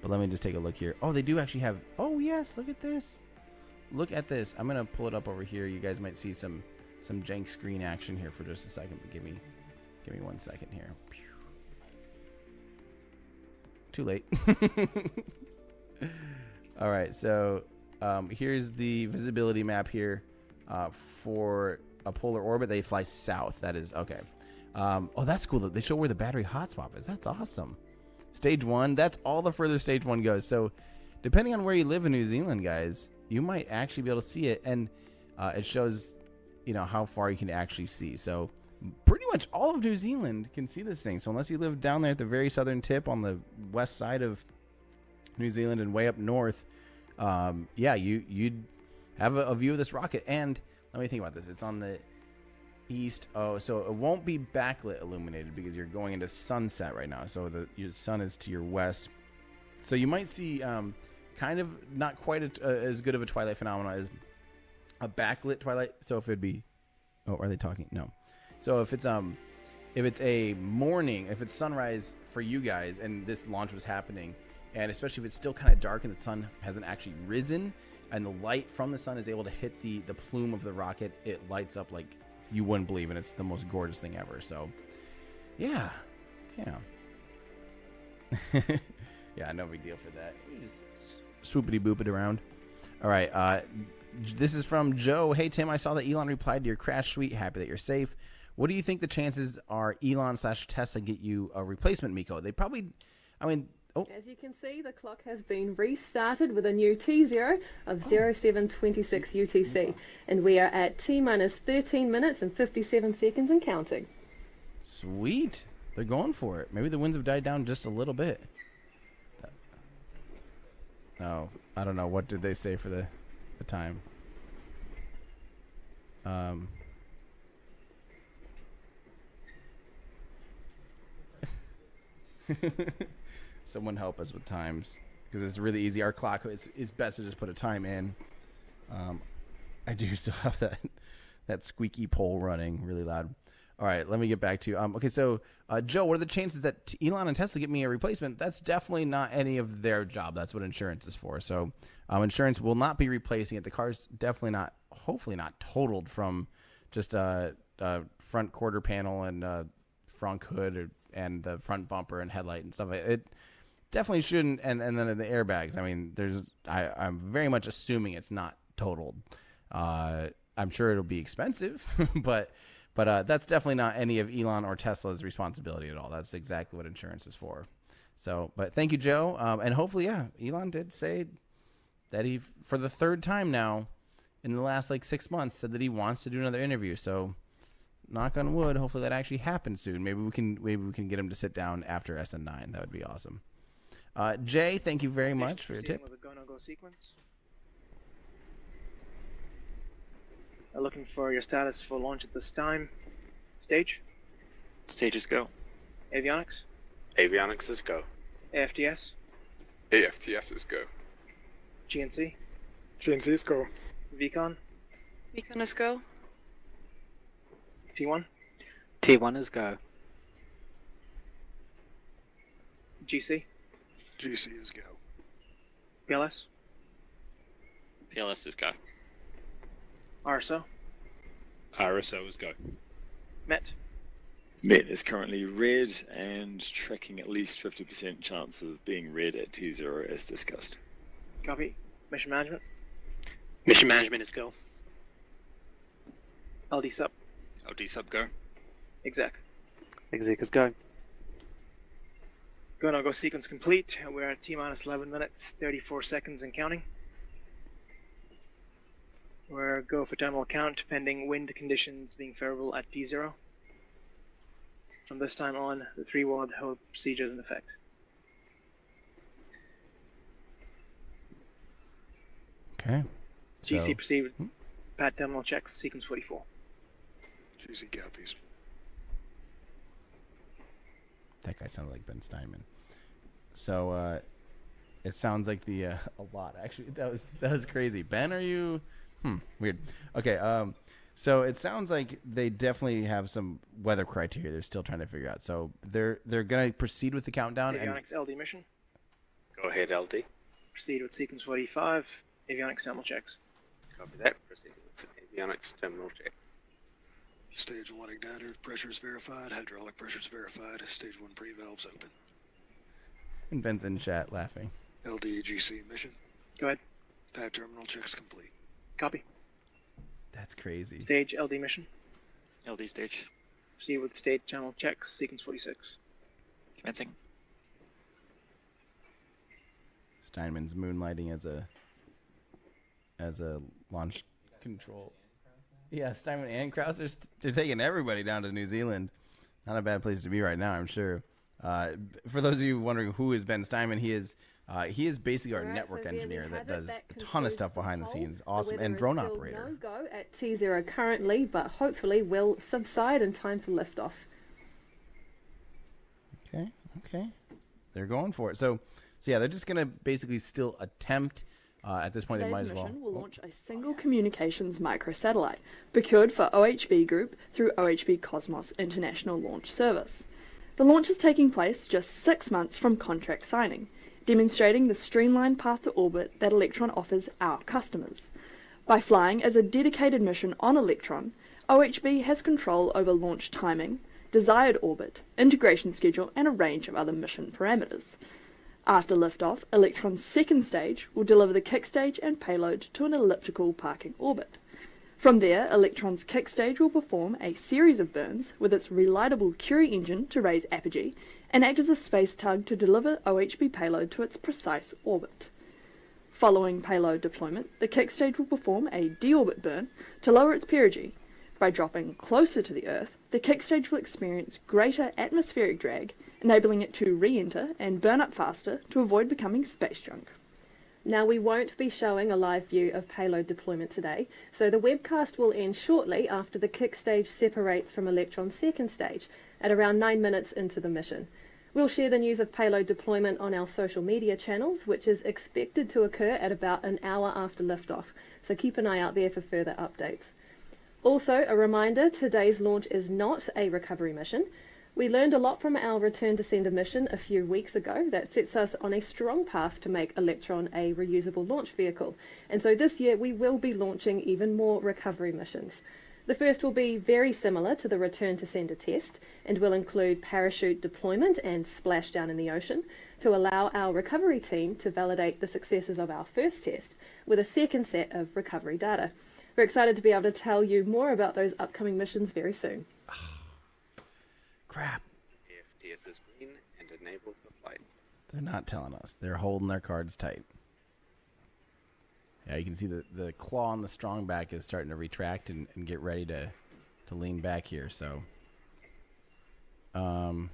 But let me just take a look here. Oh, they do actually have, oh yes, look at this. Look at this. I'm going to pull it up over here. You guys might see some jank screen action here for just a second, but give me 1 second here. Too late. All right, so here's the visibility map here for a polar orbit. They fly south. That is okay. Oh, that's cool. They show where the battery hotspot is. That's awesome. Stage 1. That's all the further stage 1 goes. So depending on where you live in New Zealand, guys, you might actually be able to see it, and it shows, how far you can actually see. So pretty much all of New Zealand can see this thing. So unless you live down there at the very southern tip on the west side of New Zealand and way up north, you'd have a view of this rocket. And let me think about this. It's on the east. Oh, so it won't be backlit illuminated because you're going into sunset right now. So your sun is to your west. So you might see kind of not quite as good of a twilight phenomenon as a backlit twilight. So if it'd be, oh, are they talking? No. So if it's a morning, if it's sunrise for you guys and this launch was happening, and especially if it's still kind of dark and the sun hasn't actually risen and the light from the sun is able to hit the plume of the rocket, it lights up like you wouldn't believe, and it's the most gorgeous thing ever. So yeah, Yeah. Yeah, no big deal for that. You just swoopity boop it around. All right. This is from Joe. Hey, Tim, I saw that Elon replied to your crash tweet. Happy that you're safe. What do you think the chances are Elon/Tesla get you a replacement Miko? They probably, I mean,
As you can see, the clock has been restarted with a new T0 of 0726 UTC, and we are at T-minus 13 minutes and 57 seconds and counting.
Sweet. They're going for it. Maybe the winds have died down just a little bit. Oh, I don't know. What did they say for the time? Someone help us with times, because it's really easy. Our clock is best to just put a time in. I do still have that squeaky pole running really loud. All right, let me get back to okay. So Joe, what are the chances that Elon and Tesla get me a replacement? That's definitely not any of their job. That's what insurance is for. So insurance will not be replacing it. The car's definitely not, hopefully not totaled from just front quarter panel and front hood and the front bumper and headlight and stuff. It definitely shouldn't. And then the airbags. I mean, I'm very much assuming it's not totaled. I'm sure it'll be expensive, but that's definitely not any of Elon or Tesla's responsibility at all. That's exactly what insurance is for. So, but thank you, Joe. And hopefully, yeah, Elon did say that he, for the third time now in the last 6 months, said that he wants to do another interview. So, knock on wood, hopefully that actually happens soon. Maybe we can get him to sit down after SN9. That would be awesome. Jay, thank you very much for your tip.
With a go-no-go sequence. Looking for your status for launch at this time. Stage.
Stages go.
Avionics.
Avionics is go.
AFTS.
AFTS is go.
GNC.
GNC is go.
VCon.
Beacon is go.
T1.
T1 is go.
GC.
GC is go.
PLS.
PLS is go.
RSO.
RSO is go.
MET.
MET is currently red and tracking at least 50% chance of being red at T0 as discussed.
Copy. Mission management.
Mission management is go.
LD sub.
LD sub go.
Exec.
Exec is go.
Go-no-go sequence complete. We're at T-minus 11 minutes, 34 seconds and counting. We're go for terminal count pending wind conditions being favorable at T0. From this time on, the 3-word hold procedure is in effect.
Okay.
GC proceed with pad terminal checks, sequence 44.
GC copies.
That guy sounded like Ben Steinman. So it sounds like the a lot. Actually, that was crazy. Ben, are you? Weird. Okay. So it sounds like they definitely have some weather criteria they're still trying to figure out. So they're gonna proceed with the countdown.
Avionics LD mission.
Go ahead, LD.
Proceed with sequence 45. Avionics terminal checks.
Copy that. Proceed with avionics terminal checks.
Stage 1 igniter pressures verified. Hydraulic pressures verified. Stage 1 pre-valves open.
And Ben's in chat laughing.
LDGC mission.
Go ahead.
Pad terminal checks complete.
Copy.
That's crazy.
Stage LD mission.
LD stage.
Proceed with state channel checks, sequence 46.
Commencing.
Steinman's moonlighting as a launch control. Yeah, Steinman and Krause, they're taking everybody down to New Zealand. Not a bad place to be right now, I'm sure. For those of you wondering who is Ben Steinman, he is basically our network engineer that does a ton of stuff behind the scenes. Awesome. And drone operator.
No go at T0 currently, but hopefully will subside in time for liftoff.
Okay. They're going for it. So yeah, they're just going to basically still attempt. At this point,
Today's
they might as well.
mission will launch a single communications microsatellite procured for OHB Group through OHB Cosmos International Launch Service. The launch is taking place just 6 months from contract signing, demonstrating the streamlined path to orbit that Electron offers our customers. By flying as a dedicated mission on Electron, OHB has control over launch timing, desired orbit, integration schedule, and a range of other mission parameters. After liftoff, Electron's second stage will deliver the kick stage and payload to an elliptical parking orbit. From there, Electron's kick stage will perform a series of burns with its relightable Curie engine to raise apogee and act as a space tug to deliver OHB payload to its precise orbit. Following payload deployment, the kick stage will perform a deorbit burn to lower its perigee. By dropping closer to the Earth, the kick stage will experience greater atmospheric drag, enabling it to re-enter and burn up faster to avoid becoming space junk.
Now, we won't be showing a live view of payload deployment today, so the webcast will end shortly after the kick stage separates from Electron's second stage, at around 9 minutes into the mission. We'll share the news of payload deployment on our social media channels, which is expected to occur at about an hour after liftoff, so keep an eye out there for further updates. Also, a reminder, today's launch is not a recovery mission. We learned a lot from our return to sender mission a few weeks ago that sets us on a strong path to make Electron a reusable launch vehicle, and so this year we will be launching even more recovery missions. The first will be very similar to the return to sender test and will include parachute deployment and splashdown in the ocean to allow our recovery team to validate the successes of our first test with a second set of recovery data. We're excited to be able to tell you more about those upcoming missions very soon.
Crap.
AFTS is green and enabled for flight.
They're not telling us. They're holding their cards tight. Yeah, you can see the claw on the strong back is starting to retract and get ready to lean back here. So, let's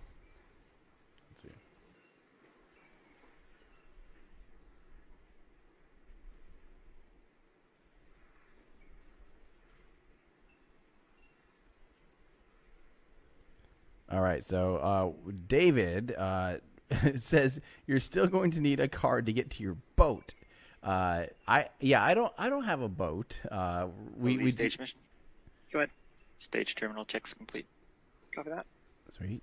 see. All right, so David says you're still going to need a card to get to your boat. I don't have a boat. We
stage mission.
Go ahead.
Stage terminal checks complete.
Copy that.
Sweet.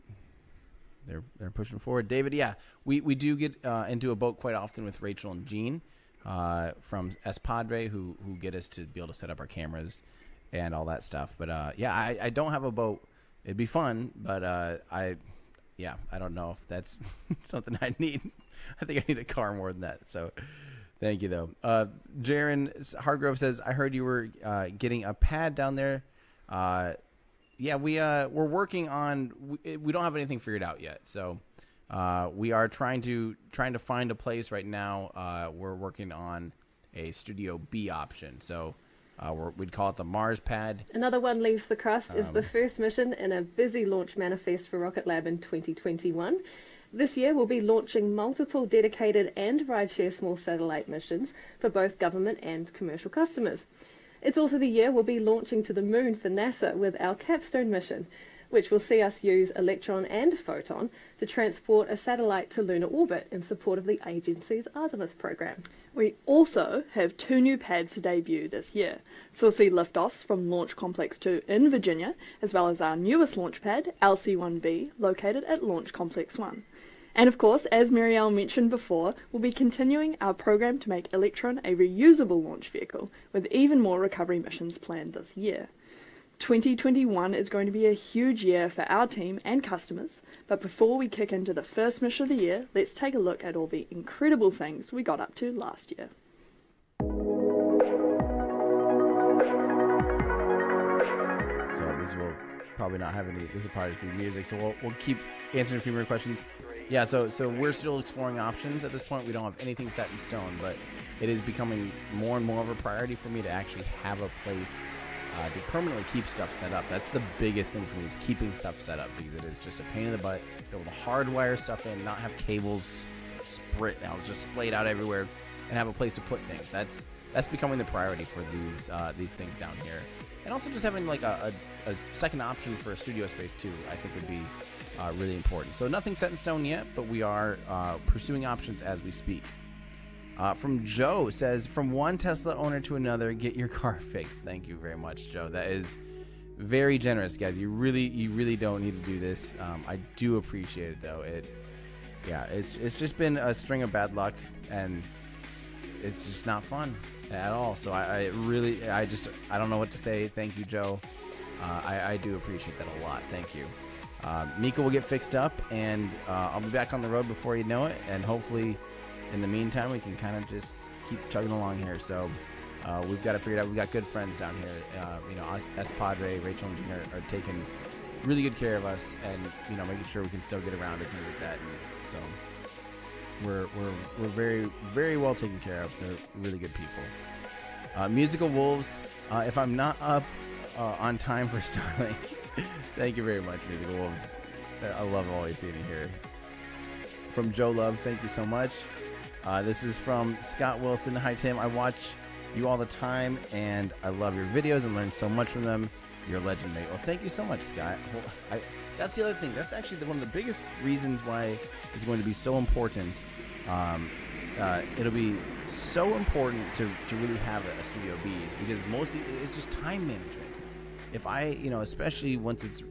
They're pushing forward, David. Yeah, we do get into a boat quite often with Rachel and Jean from Espadre who get us to be able to set up our cameras and all that stuff. But I don't have a boat. It'd be fun, but I don't know if that's something I need. I think I need a car more than that. So, thank you though. Jaron Hargrove says, "I heard you were getting a pad down there." We're working on. We don't have anything figured out yet, so we are trying to find a place right now. We're working on a Studio B option, so. We'd call it the Mars pad.
Another one leaves the crust is the first mission in a busy launch manifest for Rocket Lab in 2021. This year we'll be launching multiple dedicated and rideshare small satellite missions for both government and commercial customers. It's also the year we'll be launching to the moon for NASA with our capstone mission, which will see us use Electron and Photon to transport a satellite to lunar orbit in support of the agency's Artemis program.
We also have 2 new pads to debut this year. So we'll see liftoffs from Launch Complex 2 in Virginia, as well as our newest launch pad, LC-1B, located at Launch Complex 1. And of course, as Muriel mentioned before, we'll be continuing our program to make Electron a reusable launch vehicle, with even more recovery missions planned this year. 2021 is going to be a huge year for our team and customers, but before we kick into the first mission of the year, let's take a look at all the incredible things we got up to last year.
So this will probably not have any, this will probably just be music, so we'll keep answering a few more questions. Yeah, so we're still exploring options at this point. We don't have anything set in stone, but it is becoming more and more of a priority for me to actually have a place to permanently keep stuff set up. That's the biggest thing for me, is keeping stuff set up, because it is just a pain in the butt to be able to hardwire stuff in, not have cables just splayed out everywhere, and have a place to put things. That's becoming the priority for these things down here. And also just having like a second option for a studio space too, I think would be really important. So nothing set in stone yet, but we are pursuing options as we speak. From Joe says, from one Tesla owner to another, get your car fixed. Thank you very much, Joe. That is very generous, guys. You really don't need to do this. I do appreciate it though. It's just been a string of bad luck, and it's just not fun at all. So I don't know what to say. Thank you, Joe. I do appreciate that a lot. Thank you. Mika will get fixed up, and I'll be back on the road before you know it. And hopefully, in the meantime, we can kind of just keep chugging along here. So we've got to figure it out. We've got good friends down here. S. Padre, Rachel, and Gina are taking really good care of us, and making sure we can still get around and things like that. And so we're very, very well taken care of. They're really good people. Musical Wolves. If I'm not up on time for Starlink, thank you very much, Musical Wolves. I love always seeing you here. From Joe Love, thank you so much. This is from Scott Wilson. Hi, Tim. I watch you all the time, and I love your videos and learn so much from them. You're a legend, mate. Well, thank you so much, Scott. That's the other thing. That's actually one of the biggest reasons why it's going to be so important. It'll be so important to really have a Studio B, because mostly it's just time management. If I, especially once it's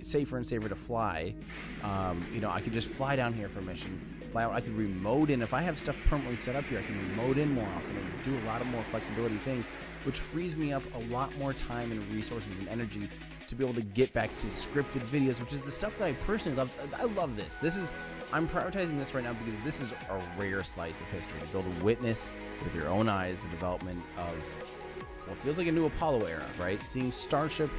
safer and safer to fly, I could just fly down here for a mission, fly out. I could remote in. If I have stuff permanently set up here, I can remote in more often and do a lot of more flexibility things, which frees me up a lot more time and resources and energy to be able to get back to scripted videos, which is the stuff that I personally love. I love this. I'm prioritizing this right now because this is a rare slice of history, to be able to witness with your own eyes the development of what feels like a new Apollo era, right? Seeing Starship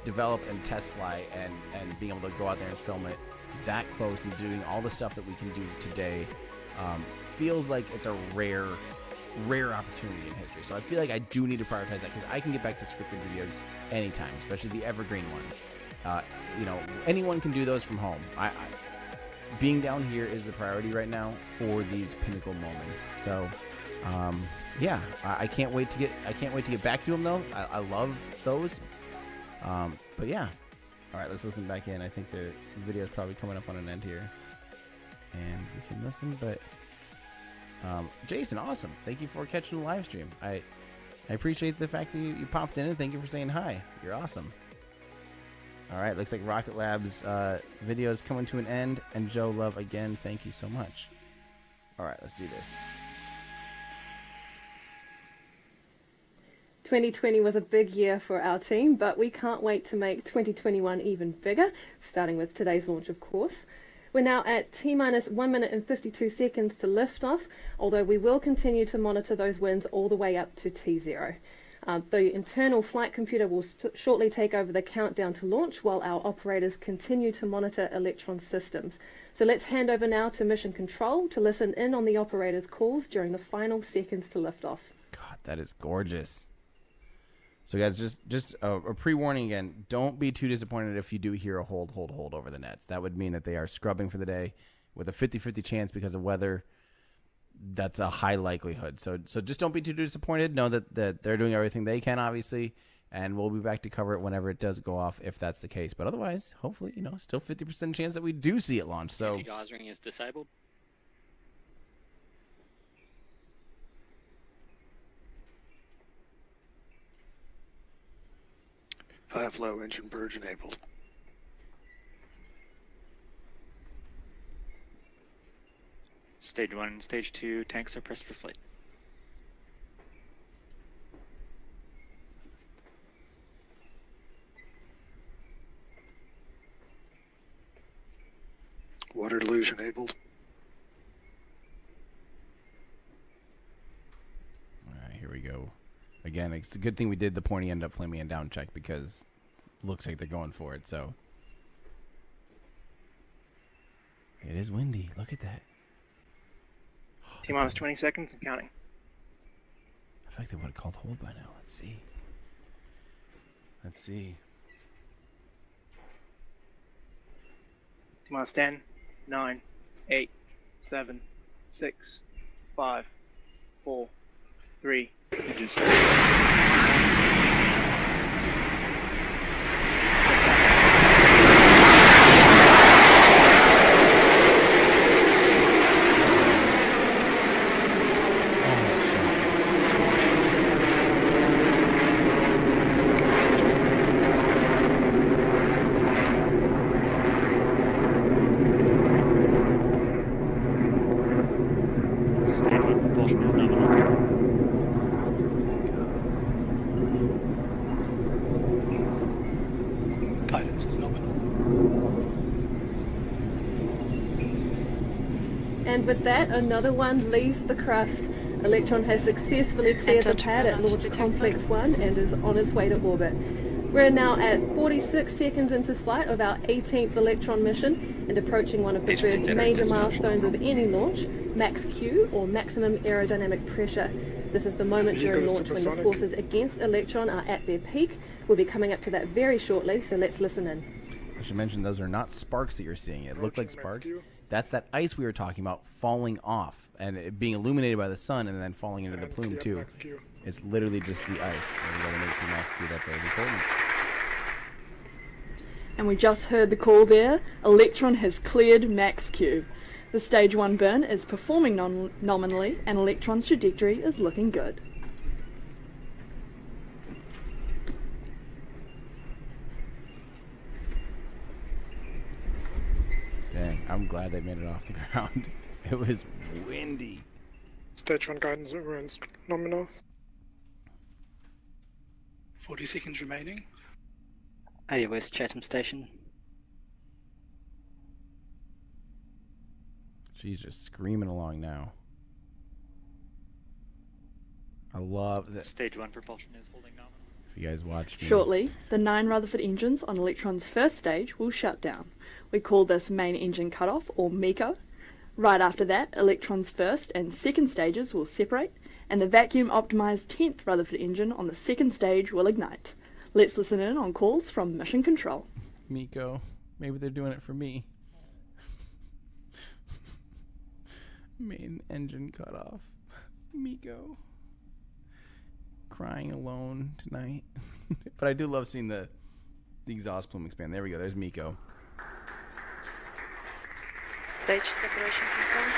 develop and test fly and being able to go out there and film it that close and doing all the stuff that we can do today feels like it's a rare opportunity in history. So I feel like I do need to prioritize that, because I can get back to scripted videos anytime, especially the evergreen ones. Anyone can do those from home. Being down here is the priority right now for these pinnacle moments. So I can't wait to get back to them though. I love those. But yeah. All right, let's listen back in. I think the video is probably coming up on an end here, and we can listen. But Jason, awesome! Thank you for catching the live stream. I appreciate the fact that you popped in, and thank you for saying hi. You're awesome. All right, looks like Rocket Lab's video is coming to an end, and Joe Love again, thank you so much. All right, let's do this.
2020 was a big year for our team, but we can't wait to make 2021 even bigger, starting with today's launch, of course. We're now at T-minus 1 minute and 52 seconds to liftoff, although we will continue to monitor those winds all the way up to T0. The internal flight computer will shortly take over the countdown to launch while our operators continue to monitor Electron systems. So let's hand over now to Mission Control to listen in on the operators' calls during the final seconds to liftoff.
God, that is gorgeous. So guys, just a pre-warning again, don't be too disappointed if you do hear a hold over the nets. That would mean that they are scrubbing for the day with a 50-50 chance because of weather. That's a high likelihood. So just don't be too disappointed. Know that they're doing everything they can, obviously, and we'll be back to cover it whenever it does go off, if that's the case. But otherwise, hopefully, still 50% chance that we do see it launch. So
Anti-gauze ring is disabled.
High flow engine purge enabled.
Stage 1 and Stage 2 tanks are pressed for flight.
Water deluge enabled.
all right, here we go. Again, it's a good thing we did the pointy end up flaming and down check, because it looks like they're going for it. So it is windy. Look at that.
T-minus 20 seconds and counting.
I feel like they would have called hold by now. Let's see.
T-minus 10, 9, 8, 7, 6, 5, 4, 3. Engine start.
Guidance is nominal.
And with that, another one leaves the Crust. Electron has successfully cleared the pad at Launch Complex 1 and is on its way to orbit. We're now at 46 seconds into flight of our 18th Electron mission and approaching one of the first major milestones of any launch, Max Q, or Maximum Aerodynamic Pressure. This is the moment during launch when the forces against Electron are at their peak. We'll be coming up to that very shortly, so let's listen in.
I should mention those are not sparks that you're seeing. It looked like sparks. That's that ice we were talking about falling off and it being illuminated by the sun and then falling into the plume too. It's literally just the ice. That's always important.
And we just heard the call there. Electron has cleared Max Q. The stage 1 burn is performing nominally and Electron's trajectory is looking good.
Dang, I'm glad they made it off the ground. It was windy.
Stage 1 guidance runs nominal.
40 seconds remaining.
AOS Chatham Station.
She's just screaming along now. I love that.
Stage 1 propulsion is holding nominal.
If you guys watch me.
Shortly, the 9 Rutherford engines on Electron's first stage will shut down. We call this main engine cutoff, or MECO. Right after that, Electron's first and second stages will separate, and the vacuum-optimized 10th Rutherford engine on the second stage will ignite. Let's listen in on calls from Mission Control.
MECO, maybe they're doing it for me. Main engine cut off. MECO. Crying alone tonight. But I do love seeing the exhaust plume expand. There we go. There's MECO.
Stage separation confirmed.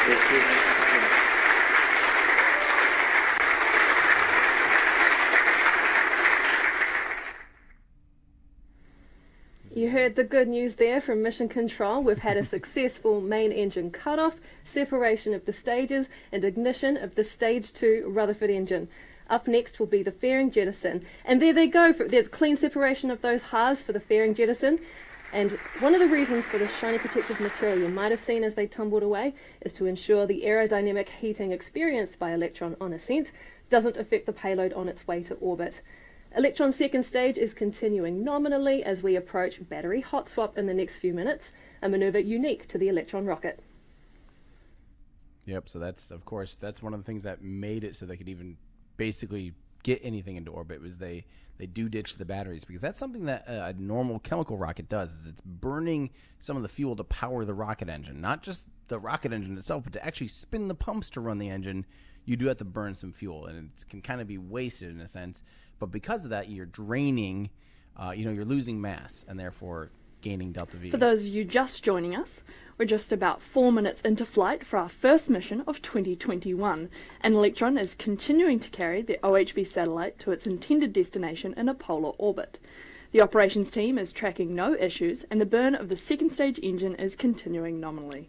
Stage 2 confirmed.
You heard the good news there from Mission Control. We've had a successful main engine cutoff, separation of the stages, and ignition of the Stage 2 Rutherford engine. Up next will be the fairing jettison. And there they go. There's clean separation of those halves for the fairing jettison. And one of the reasons for this shiny protective material you might have seen as they tumbled away is to ensure the aerodynamic heating experienced by Electron on ascent doesn't affect the payload on its way to orbit. Electron's second stage is continuing nominally as we approach battery hot swap in the next few minutes, a maneuver unique to the Electron rocket.
Yep, so that's, of course, that's one of the things that made it so they could even basically get anything into orbit was they do ditch the batteries, because that's something that a normal chemical rocket does, is it's burning some of the fuel to power the rocket engine. Not just the rocket engine itself, but to actually spin the pumps to run the engine, you do have to burn some fuel, and it can kind of be wasted in a sense. But because of that, you're draining, you're losing mass, and therefore gaining delta V.
For those of you just joining us, we're just about 4 minutes into flight for our first mission of 2021, and Electron is continuing to carry the OHB satellite to its intended destination in a polar orbit. The operations team is tracking no issues, and the burn of the second stage engine is continuing nominally.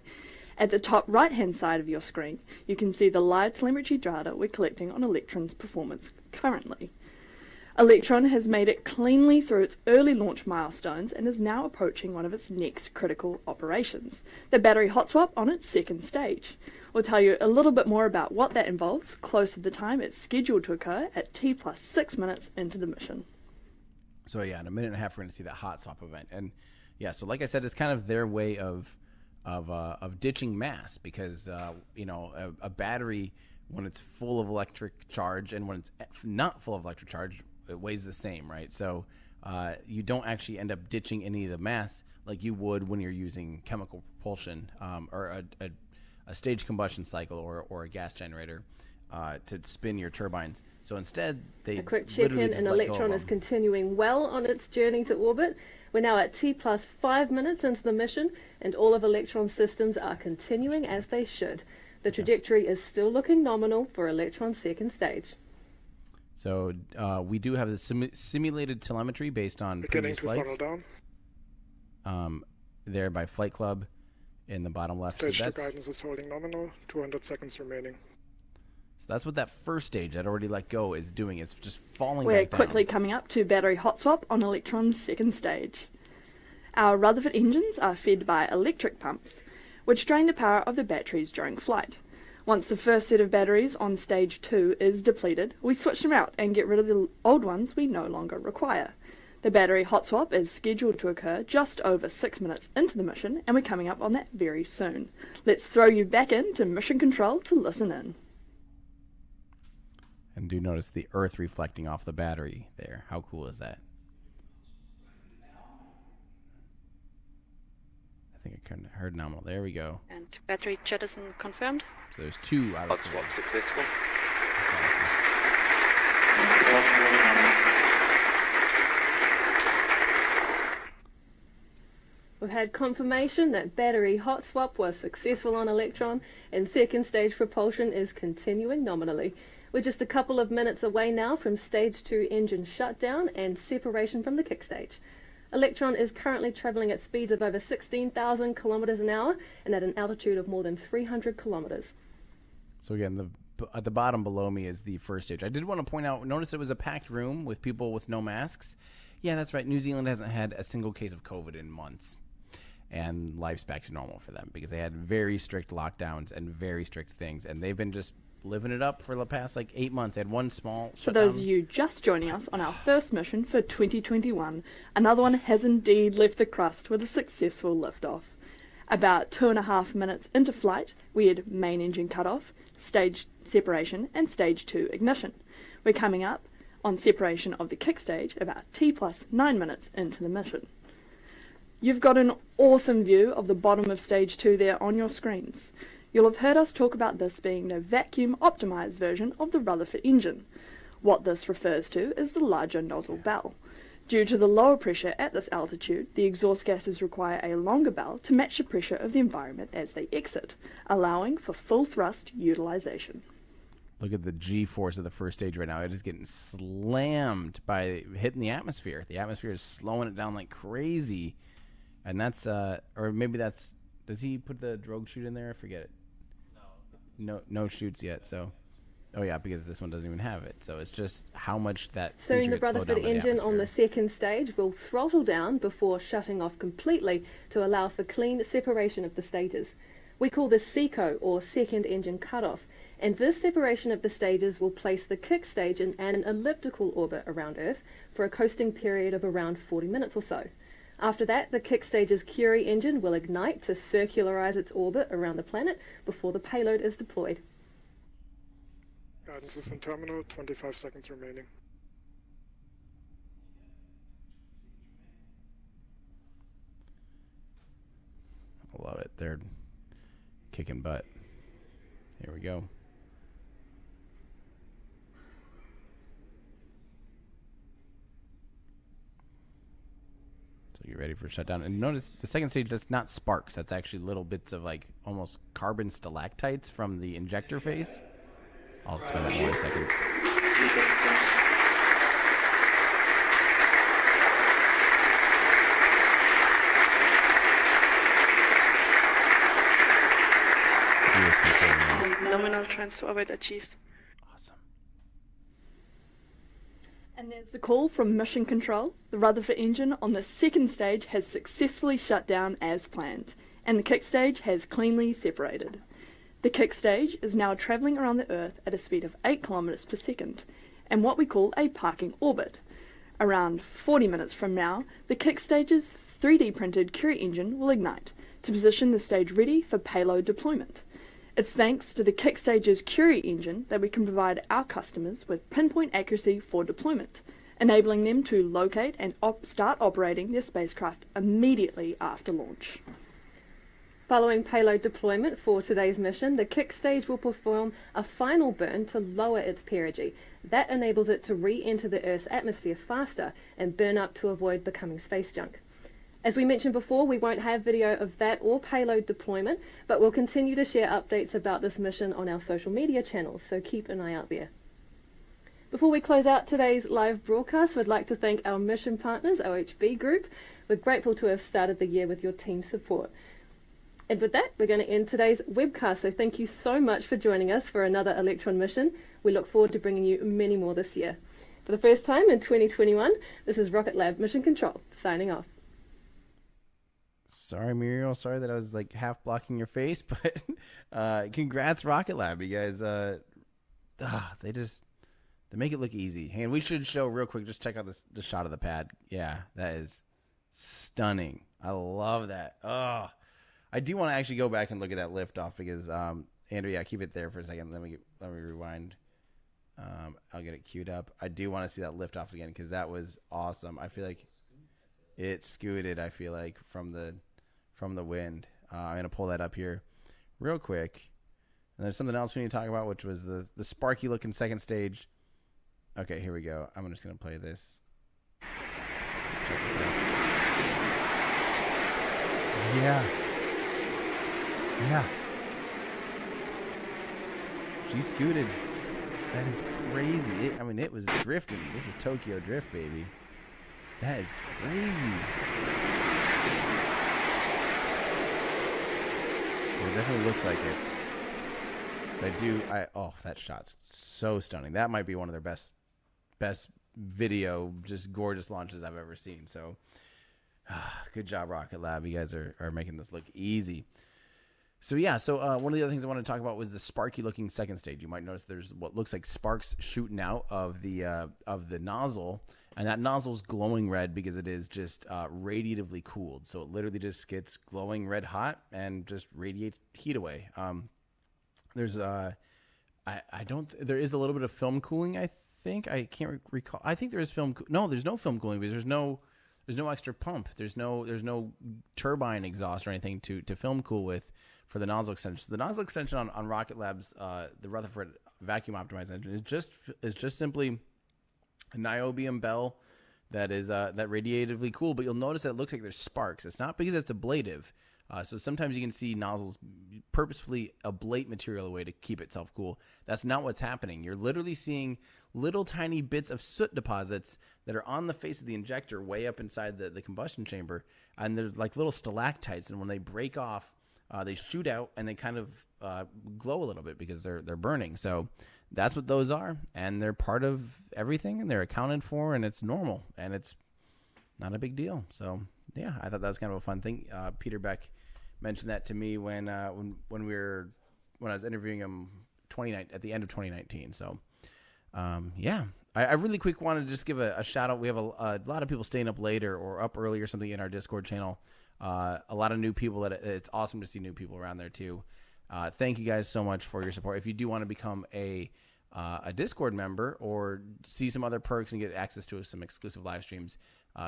At the top right-hand side of your screen, you can see the live telemetry data we're collecting on Electron's performance currently. Electron has made it cleanly through its early launch milestones and is now approaching one of its next critical operations, the battery hot swap on its second stage. We'll tell you a little bit more about what that involves close to the time it's scheduled to occur at T+6 minutes into the mission.
So yeah, in a minute and a half we're going to see that hot swap event. And yeah, so like I said, it's kind of their way of ditching mass, because a battery, when it's full of electric charge and when it's not full of electric charge, it weighs the same, right? So you don't actually end up ditching any of the mass like you would when you're using chemical propulsion or a stage combustion cycle or a gas generator to spin your turbines. So instead, they
a quick check-in, and Electron is continuing well on its journey to orbit. We're now at T+5 minutes into the mission, and all of Electron's systems are continuing as they should. The trajectory is still looking nominal for Electron's second stage.
So we do have the simulated telemetry based on previous flights. There by Flight Club in the bottom left.
Stage 2 guidance is holding nominal, 200 seconds remaining.
So that's what that first stage that already let go is doing, is just falling
We're
back down.
quickly coming up to battery hot swap on Electron's second stage. Our Rutherford engines are fed by electric pumps, which drain the power of the batteries during flight. Once the first set of batteries on stage 2 is depleted, we switch them out and get rid of the old ones we no longer require. The battery hot swap is scheduled to occur just over 6 minutes into the mission, and we're coming up on that very soon. Let's throw you back into Mission Control to listen in.
And do notice the Earth reflecting off the battery there. How cool is that? I think I heard nominal. There we go.
And battery jettison confirmed.
So there's 2 out of 3.
Hot swap successful.
We've had confirmation that battery hot swap was successful on Electron, and second stage propulsion is continuing nominally. We're just a couple of minutes away now from stage 2 engine shutdown and separation from the kick stage. Electron is currently travelling at speeds of over 16,000 kilometres an hour and at an altitude of more than 300 kilometres.
So again, at the bottom below me is the first stage. I did want to point out, notice it was a packed room with people with no masks. Yeah, that's right. New Zealand hasn't had a single case of COVID in months. And life's back to normal for them because they had very strict lockdowns and very strict things. And they've been just living it up for the past 8 months. They had one small shutdown.
For those of you just joining us on our first mission for 2021, another one has indeed left the Crust with a successful liftoff. About 2.5 minutes into flight, we had main engine cutoff, stage separation, and stage 2 ignition. We're coming up on separation of the kick stage about T+9 minutes into the mission. You've got an awesome view of the bottom of stage 2 there on your screens. You'll have heard us talk about this being the vacuum optimized version of the Rutherford engine. What this refers to is the larger nozzle bell. Due to the lower pressure at this altitude, the exhaust gases require a longer bell to match the pressure of the environment as they exit, allowing for full thrust utilization.
Look at the G-force of the first stage right now. It is getting slammed by hitting the atmosphere. The atmosphere is slowing it down like crazy. And that's, or maybe that's, does he put the drogue chute in there? I forget it. No chutes yet, so. Oh yeah, because this one doesn't even have it. So it's just how much that
Soon the Rutherford engine on the second stage will throttle down before shutting off completely to allow for clean separation of the stages. We call this SECO, or second engine cutoff, and this separation of the stages will place the kick stage in an elliptical orbit around Earth for a coasting period of around 40 minutes or so. After that, the kick stage's Curie engine will ignite to circularize its orbit around the planet before the payload is deployed.
Guidance is in terminal, 25 seconds remaining.
I love it. They're kicking butt. Here we go. So get ready for shutdown. And notice the second stage, that's not sparks. That's actually little bits of almost carbon stalactites from the injector face. I'll explain that more in a second.
Nominal transfer orbit achieved.
Awesome.
And there's the call from Mission Control. The Rutherford engine on the second stage has successfully shut down as planned, and the kick stage has cleanly separated. The kick stage is now travelling around the Earth at a speed of 8 kilometers per second, and what we call a parking orbit. Around 40 minutes from now, the kick stage's 3D printed Curie engine will ignite to position the stage ready for payload deployment. It's thanks to the kick stage's Curie engine that we can provide our customers with pinpoint accuracy for deployment, enabling them to locate and start operating their spacecraft immediately after launch.
Following payload deployment for today's mission, the kick stage will perform a final burn to lower its perigee. That enables it to re-enter the Earth's atmosphere faster and burn up to avoid becoming space junk. As we mentioned before, we won't have video of that or payload deployment, but we'll continue to share updates about this mission on our social media channels, so keep an eye out there. Before we close out today's live broadcast, we'd like to thank our mission partners, OHB Group. We're grateful to have started the year with your team support. And with that, we're going to end today's webcast, so thank you so much for joining us for another Electron mission. We look forward to bringing you many more this year. For the first time in 2021, this is Rocket Lab Mission Control, signing off.
Sorry, Muriel. Sorry that I was like half blocking your face, but congrats, Rocket Lab. You guys, they make it look easy. And we should show real quick. Just check out the shot of the pad. Yeah, that is stunning. I love that. Oh, I do want to actually go back and look at that liftoff because, Andrew, yeah, keep it there for a second. Let me rewind. I'll get it queued up. I do want to see that liftoff again because that was awesome. I feel like it scooted. I feel like from the wind. I'm gonna pull that up here real quick. And there's something else we need to talk about, which was the sparky looking second stage. Okay, here we go. I'm just gonna play this. Check this out. Yeah. She scooted. That is crazy. It was drifting. This is Tokyo Drift, baby. That is crazy. It definitely looks like it. But that shot's so stunning. That might be one of their best video, just gorgeous launches I've ever seen. So, good job, Rocket Lab. You guys are making this look easy. So one of the other things I wanted to talk about was the sparky looking second stage. You might notice there's what looks like sparks shooting out of the nozzle, and that nozzle's glowing red because it is just radiatively cooled. So it literally just gets glowing red hot and just radiates heat away. There is a little bit of film cooling, I think. I can't recall. I think there is film. No, there's no film cooling because there's no extra pump. There's no turbine exhaust or anything to film cool with for the nozzle extension. So the nozzle extension on Rocket Lab's the Rutherford vacuum optimized engine is just simply a niobium bell that is that radiatively cool. But you'll notice that it looks like there's sparks. It's not because it's ablative. So sometimes you can see nozzles purposefully ablate material away to keep itself cool. That's not what's happening. You're literally seeing little tiny bits of soot deposits that are on the face of the injector way up inside the combustion chamber. And they're like little stalactites. And when they break off, they shoot out and they kind of glow a little bit because they're burning. So that's what those are. And they're part of everything and they're accounted for and it's normal. And it's not a big deal. So, yeah, I thought that was kind of a fun thing. Peter Beck mentioned that to me when I was interviewing him at the end of 2019. So, I really quick wanted to just give a shout out. We have a lot of people staying up later or up early or something in our Discord channel. A lot of new people it's awesome to see new people around there too. Thank you guys so much for your support. If you do want to become a Discord member or see some other perks and get access to some exclusive live streams,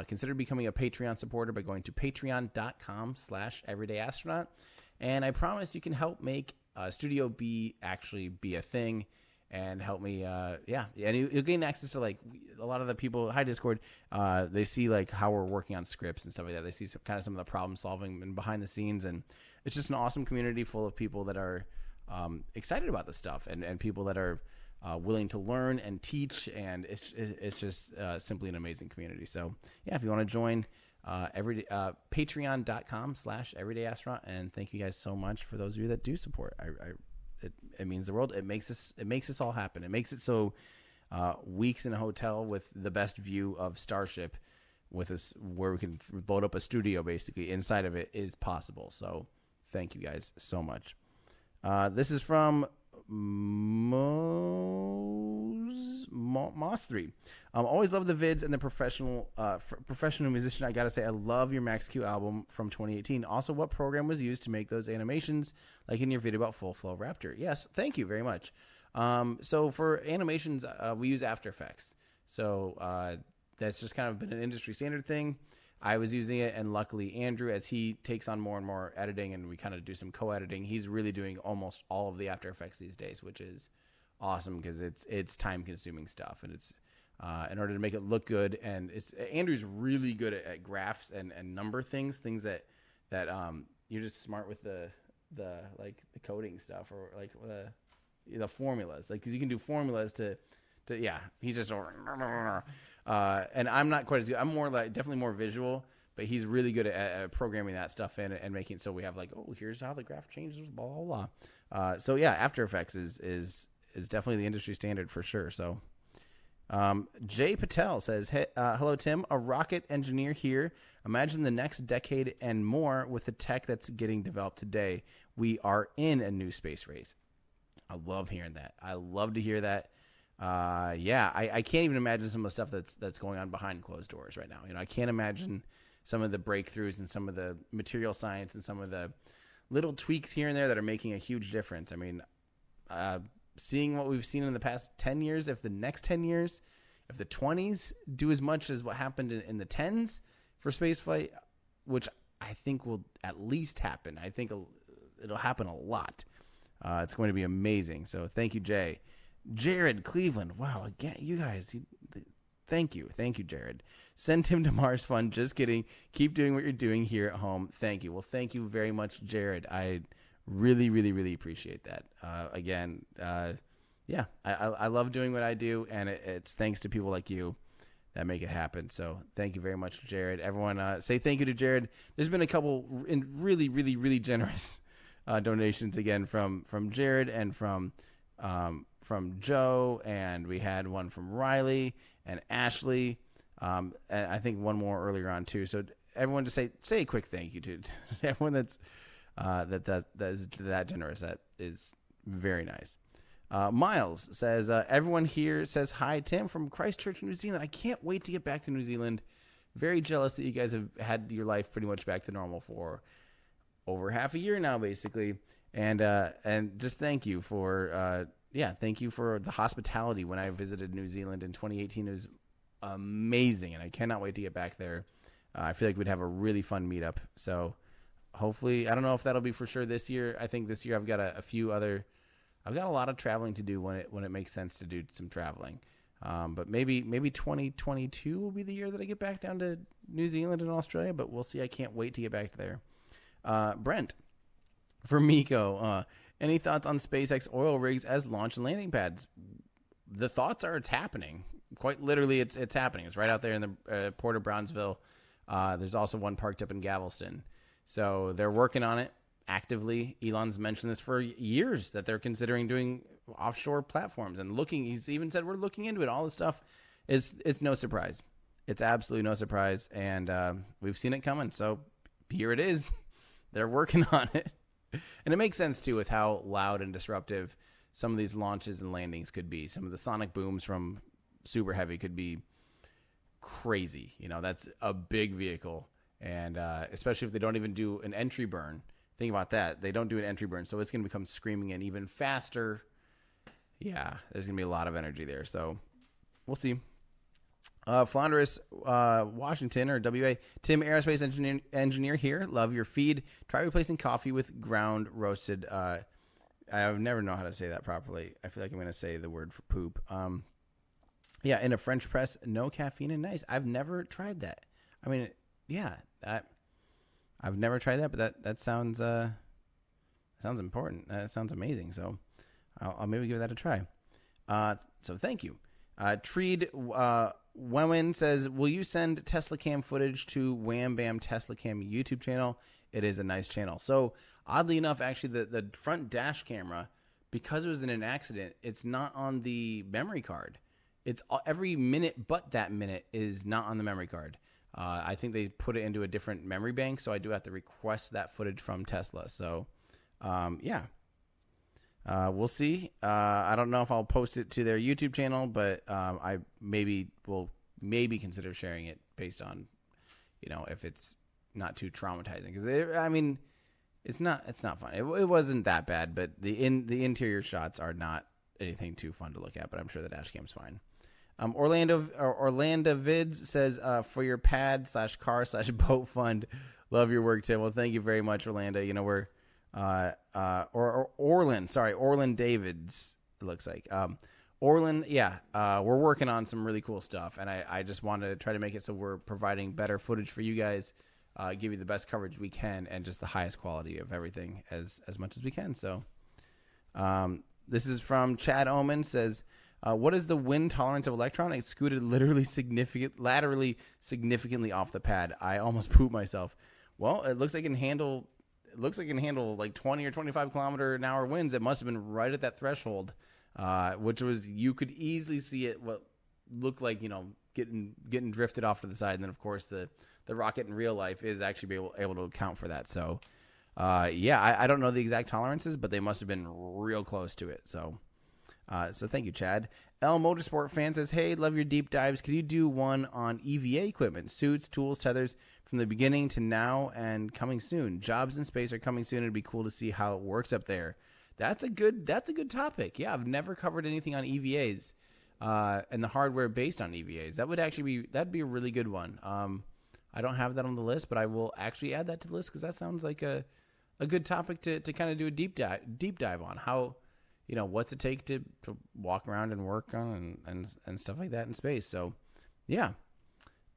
consider becoming a Patreon supporter by going to patreon.com/everydayastronaut. And I promise you can help make Studio B actually be a thing and help me. And you'll gain access to like a lot of the people. Hi, Discord. They see like how we're working on scripts and stuff like that. They see some of the problem solving and behind the scenes. And it's just an awesome community full of people that are excited about this stuff and people that are willing to learn and teach, and it's just simply an amazing community. So yeah, if you want to join, patreon.com/everydayastronaut, and thank you guys so much for those of you that do support. It means the world. It makes this all happen. It makes it so weeks in a hotel with the best view of Starship with us, where we can load up a studio basically inside of it, is possible. So thank you guys so much. This is from Moss3. Always love the vids and the professional musician. I gotta say, I love your Max Q album from 2018. Also, what program was used to make those animations, like in your video about Full Flow Raptor? Yes, thank you very much. So for animations, we use After Effects. So that's just kind of been an industry standard thing. I was using it, and luckily Andrew, as he takes on more and more editing and we kind of do some co-editing, he's really doing almost all of the After Effects these days, which is awesome because it's time-consuming stuff, and it's in order to make it look good. And Andrew's really good at graphs and number things that you're just smart with the coding stuff or like the formulas, like because you can do formulas to he's just and I'm not quite as good. I'm more definitely more visual, but he's really good at programming that stuff in and making it so we have like, oh, here's how the graph changes, blah blah blah. So yeah, After Effects is definitely the industry standard for sure. So Jay Patel says, hey, hello, Tim, a rocket engineer here. Imagine the next decade and more with the tech that's getting developed today. We are in a new space race. I love hearing that. I love to hear that. I can't even imagine some of the stuff that's going on behind closed doors right now. I can't imagine some of the breakthroughs and some of the material science and some of the little tweaks here and there that are making a huge difference. I mean, seeing what we've seen in the past 10 years, if the next 10 years, if the 20s do as much as what happened in the 10s for spaceflight, which I think will at least happen. I think it'll happen a lot. It's going to be amazing. So thank you, Jay. Jared Cleveland. Wow, again, you guys, thank you. Thank you, Jared. Send him to Mars Fun. Just kidding. Keep doing what you're doing here at home. Thank you. Well, thank you very much, Jared. I really, really, really appreciate that. I love doing what I do, and it's thanks to people like you that make it happen. So thank you very much, Jared. Everyone, say thank you to Jared. There's been a couple really, really, really generous donations again from Jared and from Joe, and we had one from Riley and Ashley, and I think one more earlier on too. So everyone, just say a quick thank you to everyone that is that generous. That is very nice. Miles says, everyone here says hi, Tim, from Christchurch, New Zealand. I can't wait to get back to New Zealand. Very jealous that you guys have had your life pretty much back to normal for over half a year now, basically. And just thank you for thank you for the hospitality when I visited New Zealand in 2018. It was amazing, and I cannot wait to get back there. I feel like we'd have a really fun meetup. So hopefully, I don't know if that'll be for sure this year. I think this year I've got I've got a lot of traveling to do when it makes sense to do some traveling. But maybe 2022 will be the year that I get back down to New Zealand and Australia, but we'll see. I can't wait to get back there. Brent, for Miko, any thoughts on SpaceX oil rigs as launch and landing pads? The thoughts are it's happening. Quite literally, it's happening. It's right out there in the port of Brownsville. There's also one parked up in Galveston. So they're working on it actively. Elon's mentioned this for years, that they're considering doing offshore platforms and looking. He's even said we're looking into it. All this stuff it's no surprise. It's absolutely no surprise, and we've seen it coming. So here it is. They're working on it, and it makes sense too with how loud and disruptive some of these launches and landings could be. Some of the sonic booms from Super Heavy could be crazy. That's a big vehicle, and especially if they don't even do an entry burn. Think about that. They don't do an entry burn, so it's going to become screaming and even faster. Yeah, there's going to be a lot of energy there, so we'll see. Flounders, Washington, or WA. Tim, aerospace engineer here. Love your feed. Try replacing coffee with ground roasted. I never know how to say that properly. I feel like I'm going to say the word for poop. In a French press, no caffeine and nice. I've never tried that. I mean, I've never tried that, but that sounds important. That sounds amazing. So I'll maybe give that a try. So thank you. Treed Wewen says, will you send Tesla Cam footage to Wham Bam Tesla Cam YouTube channel? It is a nice channel. So oddly enough, actually, the front dash camera, because it was in an accident, it's not on the memory card. It's every minute but that minute is not on the memory card. I think they put it into a different memory bank, so I do have to request that footage from Tesla. So, we'll see. I don't know if I'll post it to their YouTube channel, but I will consider sharing it based on, if it's not too traumatizing. Because it's not fun. It wasn't that bad, but the interior shots are not anything too fun to look at. But I'm sure the dash cam's fine. Orlando Vids says, for your pad/car/boat fund, love your work, Tim. Well, thank you very much, Orlando. We're Orland Davids, it looks like. Orland, we're working on some really cool stuff, and I just wanted to try to make it so we're providing better footage for you guys, give you the best coverage we can, and just the highest quality of everything as much as we can. So this is from Chad Oman, says, what is the wind tolerance of Electron? It scooted laterally significantly off the pad. I almost pooped myself. Well, it looks like it can handle like 20 or 25 kilometer an hour winds. It must have been right at that threshold, which was, you could easily see it look like, getting drifted off to the side. And then, of course, the rocket in real life is actually able to account for that. So, I don't know the exact tolerances, but they must have been real close to it. So thank you, Chad. L Motorsport fan says, hey, love your deep dives. Could you do one on EVA equipment, suits, tools, tethers from the beginning to now and coming soon? Jobs in space are coming soon. It'd be cool to see how it works up there. That's a good topic. Yeah, I've never covered anything on EVAs and the hardware based on EVAs. That'd be a really good one. I don't have that on the list, but I will actually add that to the list because that sounds like a good topic to kind of do a deep dive on. How, what's it take to walk around and work on and stuff like that in space. So, yeah.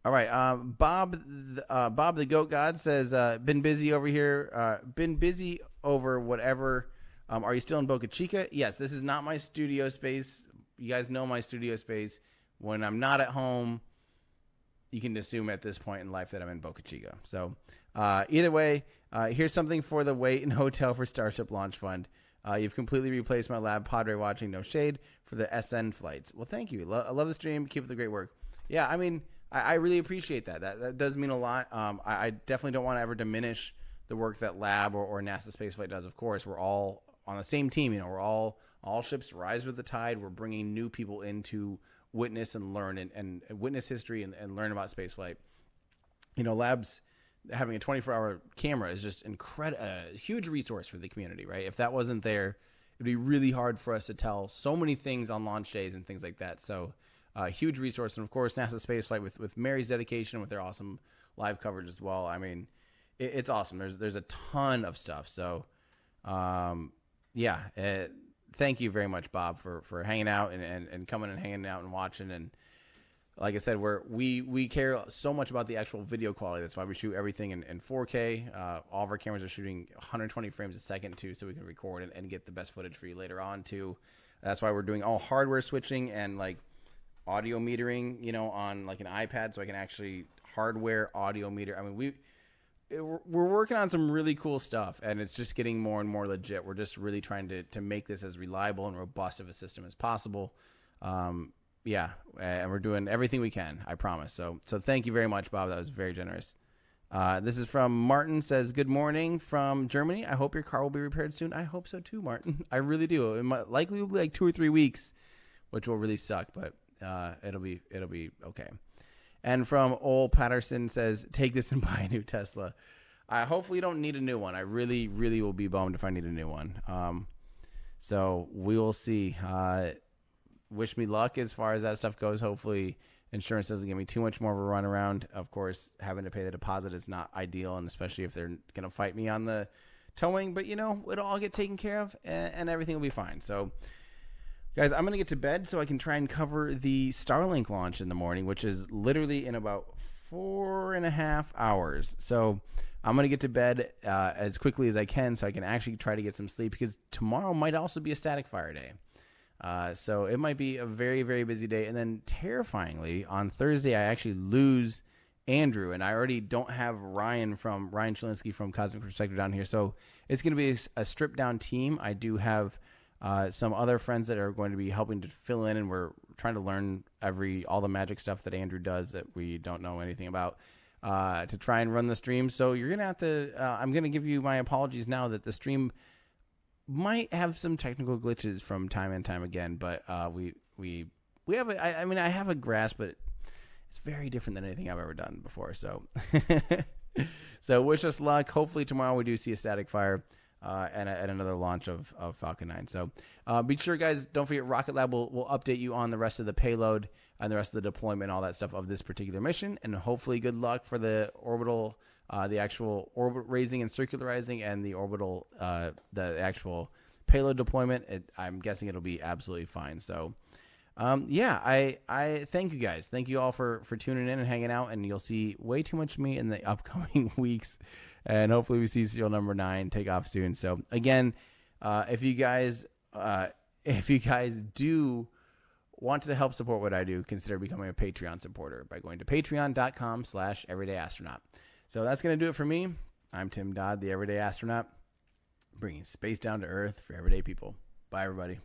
All right. Bob the Goat God says, been busy over here. Been busy over whatever. Are you still in Boca Chica? Yes, this is not my studio space. You guys know my studio space. When I'm not at home, you can assume at this point in life that I'm in Boca Chica. So either way, here's something for the wait and hotel for Starship Launch Fund. You've completely replaced my lab Padre watching, no shade, for the SN flights. Well, thank you. I love the stream. Keep up the great work. Yeah, I mean, I really appreciate that. That does mean a lot. I definitely don't want to ever diminish the work that lab or NASA Spaceflight does. Of course, we're all on the same team. We're all ships rise with the tide. We're bringing new people in to witness and learn and witness history and learn about spaceflight. Labs having a 24-hour camera is just a huge resource for the community, right? If that wasn't there, it'd be really hard for us to tell so many things on launch days and things like that. So huge resource. And of course, NASA Spaceflight with Mary's dedication, with their awesome live coverage as well. I mean, it's awesome. There's a ton of stuff. So, thank you very much, Bob, for hanging out and coming and hanging out and watching. And like I said, we care so much about the actual video quality. That's why we shoot everything in 4K. All of our cameras are shooting 120 frames a second too, so we can record and get the best footage for you later on too. That's why we're doing all hardware switching and like audio metering, on like an iPad, so I can actually hardware audio meter. I mean, we're working on some really cool stuff, and it's just getting more and more legit. We're just really trying to make this as reliable and robust of a system as possible. And we're doing everything we can, I promise. So thank you very much, Bob. That was very generous. This is from Martin, says, good morning from Germany. I hope your car will be repaired soon. I hope so too, Martin. I really do. It might likely will be like 2 or 3 weeks, which will really suck, but it'll be okay. And from Ole Patterson says, take this and buy a new Tesla. I hopefully don't need a new one. I really, really will be bummed if I need a new one. So we will see. Wish me luck as far as that stuff goes. Hopefully insurance doesn't give me too much more of a runaround. Of course, having to pay the deposit is not ideal, and especially if they're going to fight me on the towing. But, it'll all get taken care of, and everything will be fine. So, guys, I'm going to get to bed so I can try and cover the Starlink launch in the morning, which is literally in about 4.5 hours. So I'm going to get to bed as quickly as I can so I can actually try to get some sleep, because tomorrow might also be a static fire day. So it might be a very, very busy day. And then terrifyingly, on Thursday, I actually lose Andrew, and I already don't have Ryan Chilinsky from Cosmic Perspective down here. So it's going to be a stripped down team. I do have some other friends that are going to be helping to fill in, and we're trying to learn all the magic stuff that Andrew does that we don't know anything about, to try and run the stream. So you're going to have to, I'm going to give you my apologies now that the stream might have some technical glitches from time and time again, but we have I have a grasp, but it's very different than anything I've ever done before. So so wish us luck. Hopefully tomorrow we do see a static fire and another launch of Falcon 9. So be sure, guys, don't forget Rocket Lab will update you on the rest of the payload and the rest of the deployment and all that stuff of this particular mission, and hopefully good luck for the orbital the actual orbit raising and circularizing, and the orbital, the actual payload deployment. I'm guessing it'll be absolutely fine. So, I thank you guys. Thank you all for tuning in and hanging out, and you'll see way too much of me in the upcoming weeks, and hopefully we see serial number 9 take off soon. So again, if you guys do want to help support what I do, consider becoming a Patreon supporter by going to patreon.com/everydayastronaut. So that's going to do it for me. I'm Tim Dodd, the Everyday Astronaut, bringing space down to Earth for everyday people. Bye, everybody.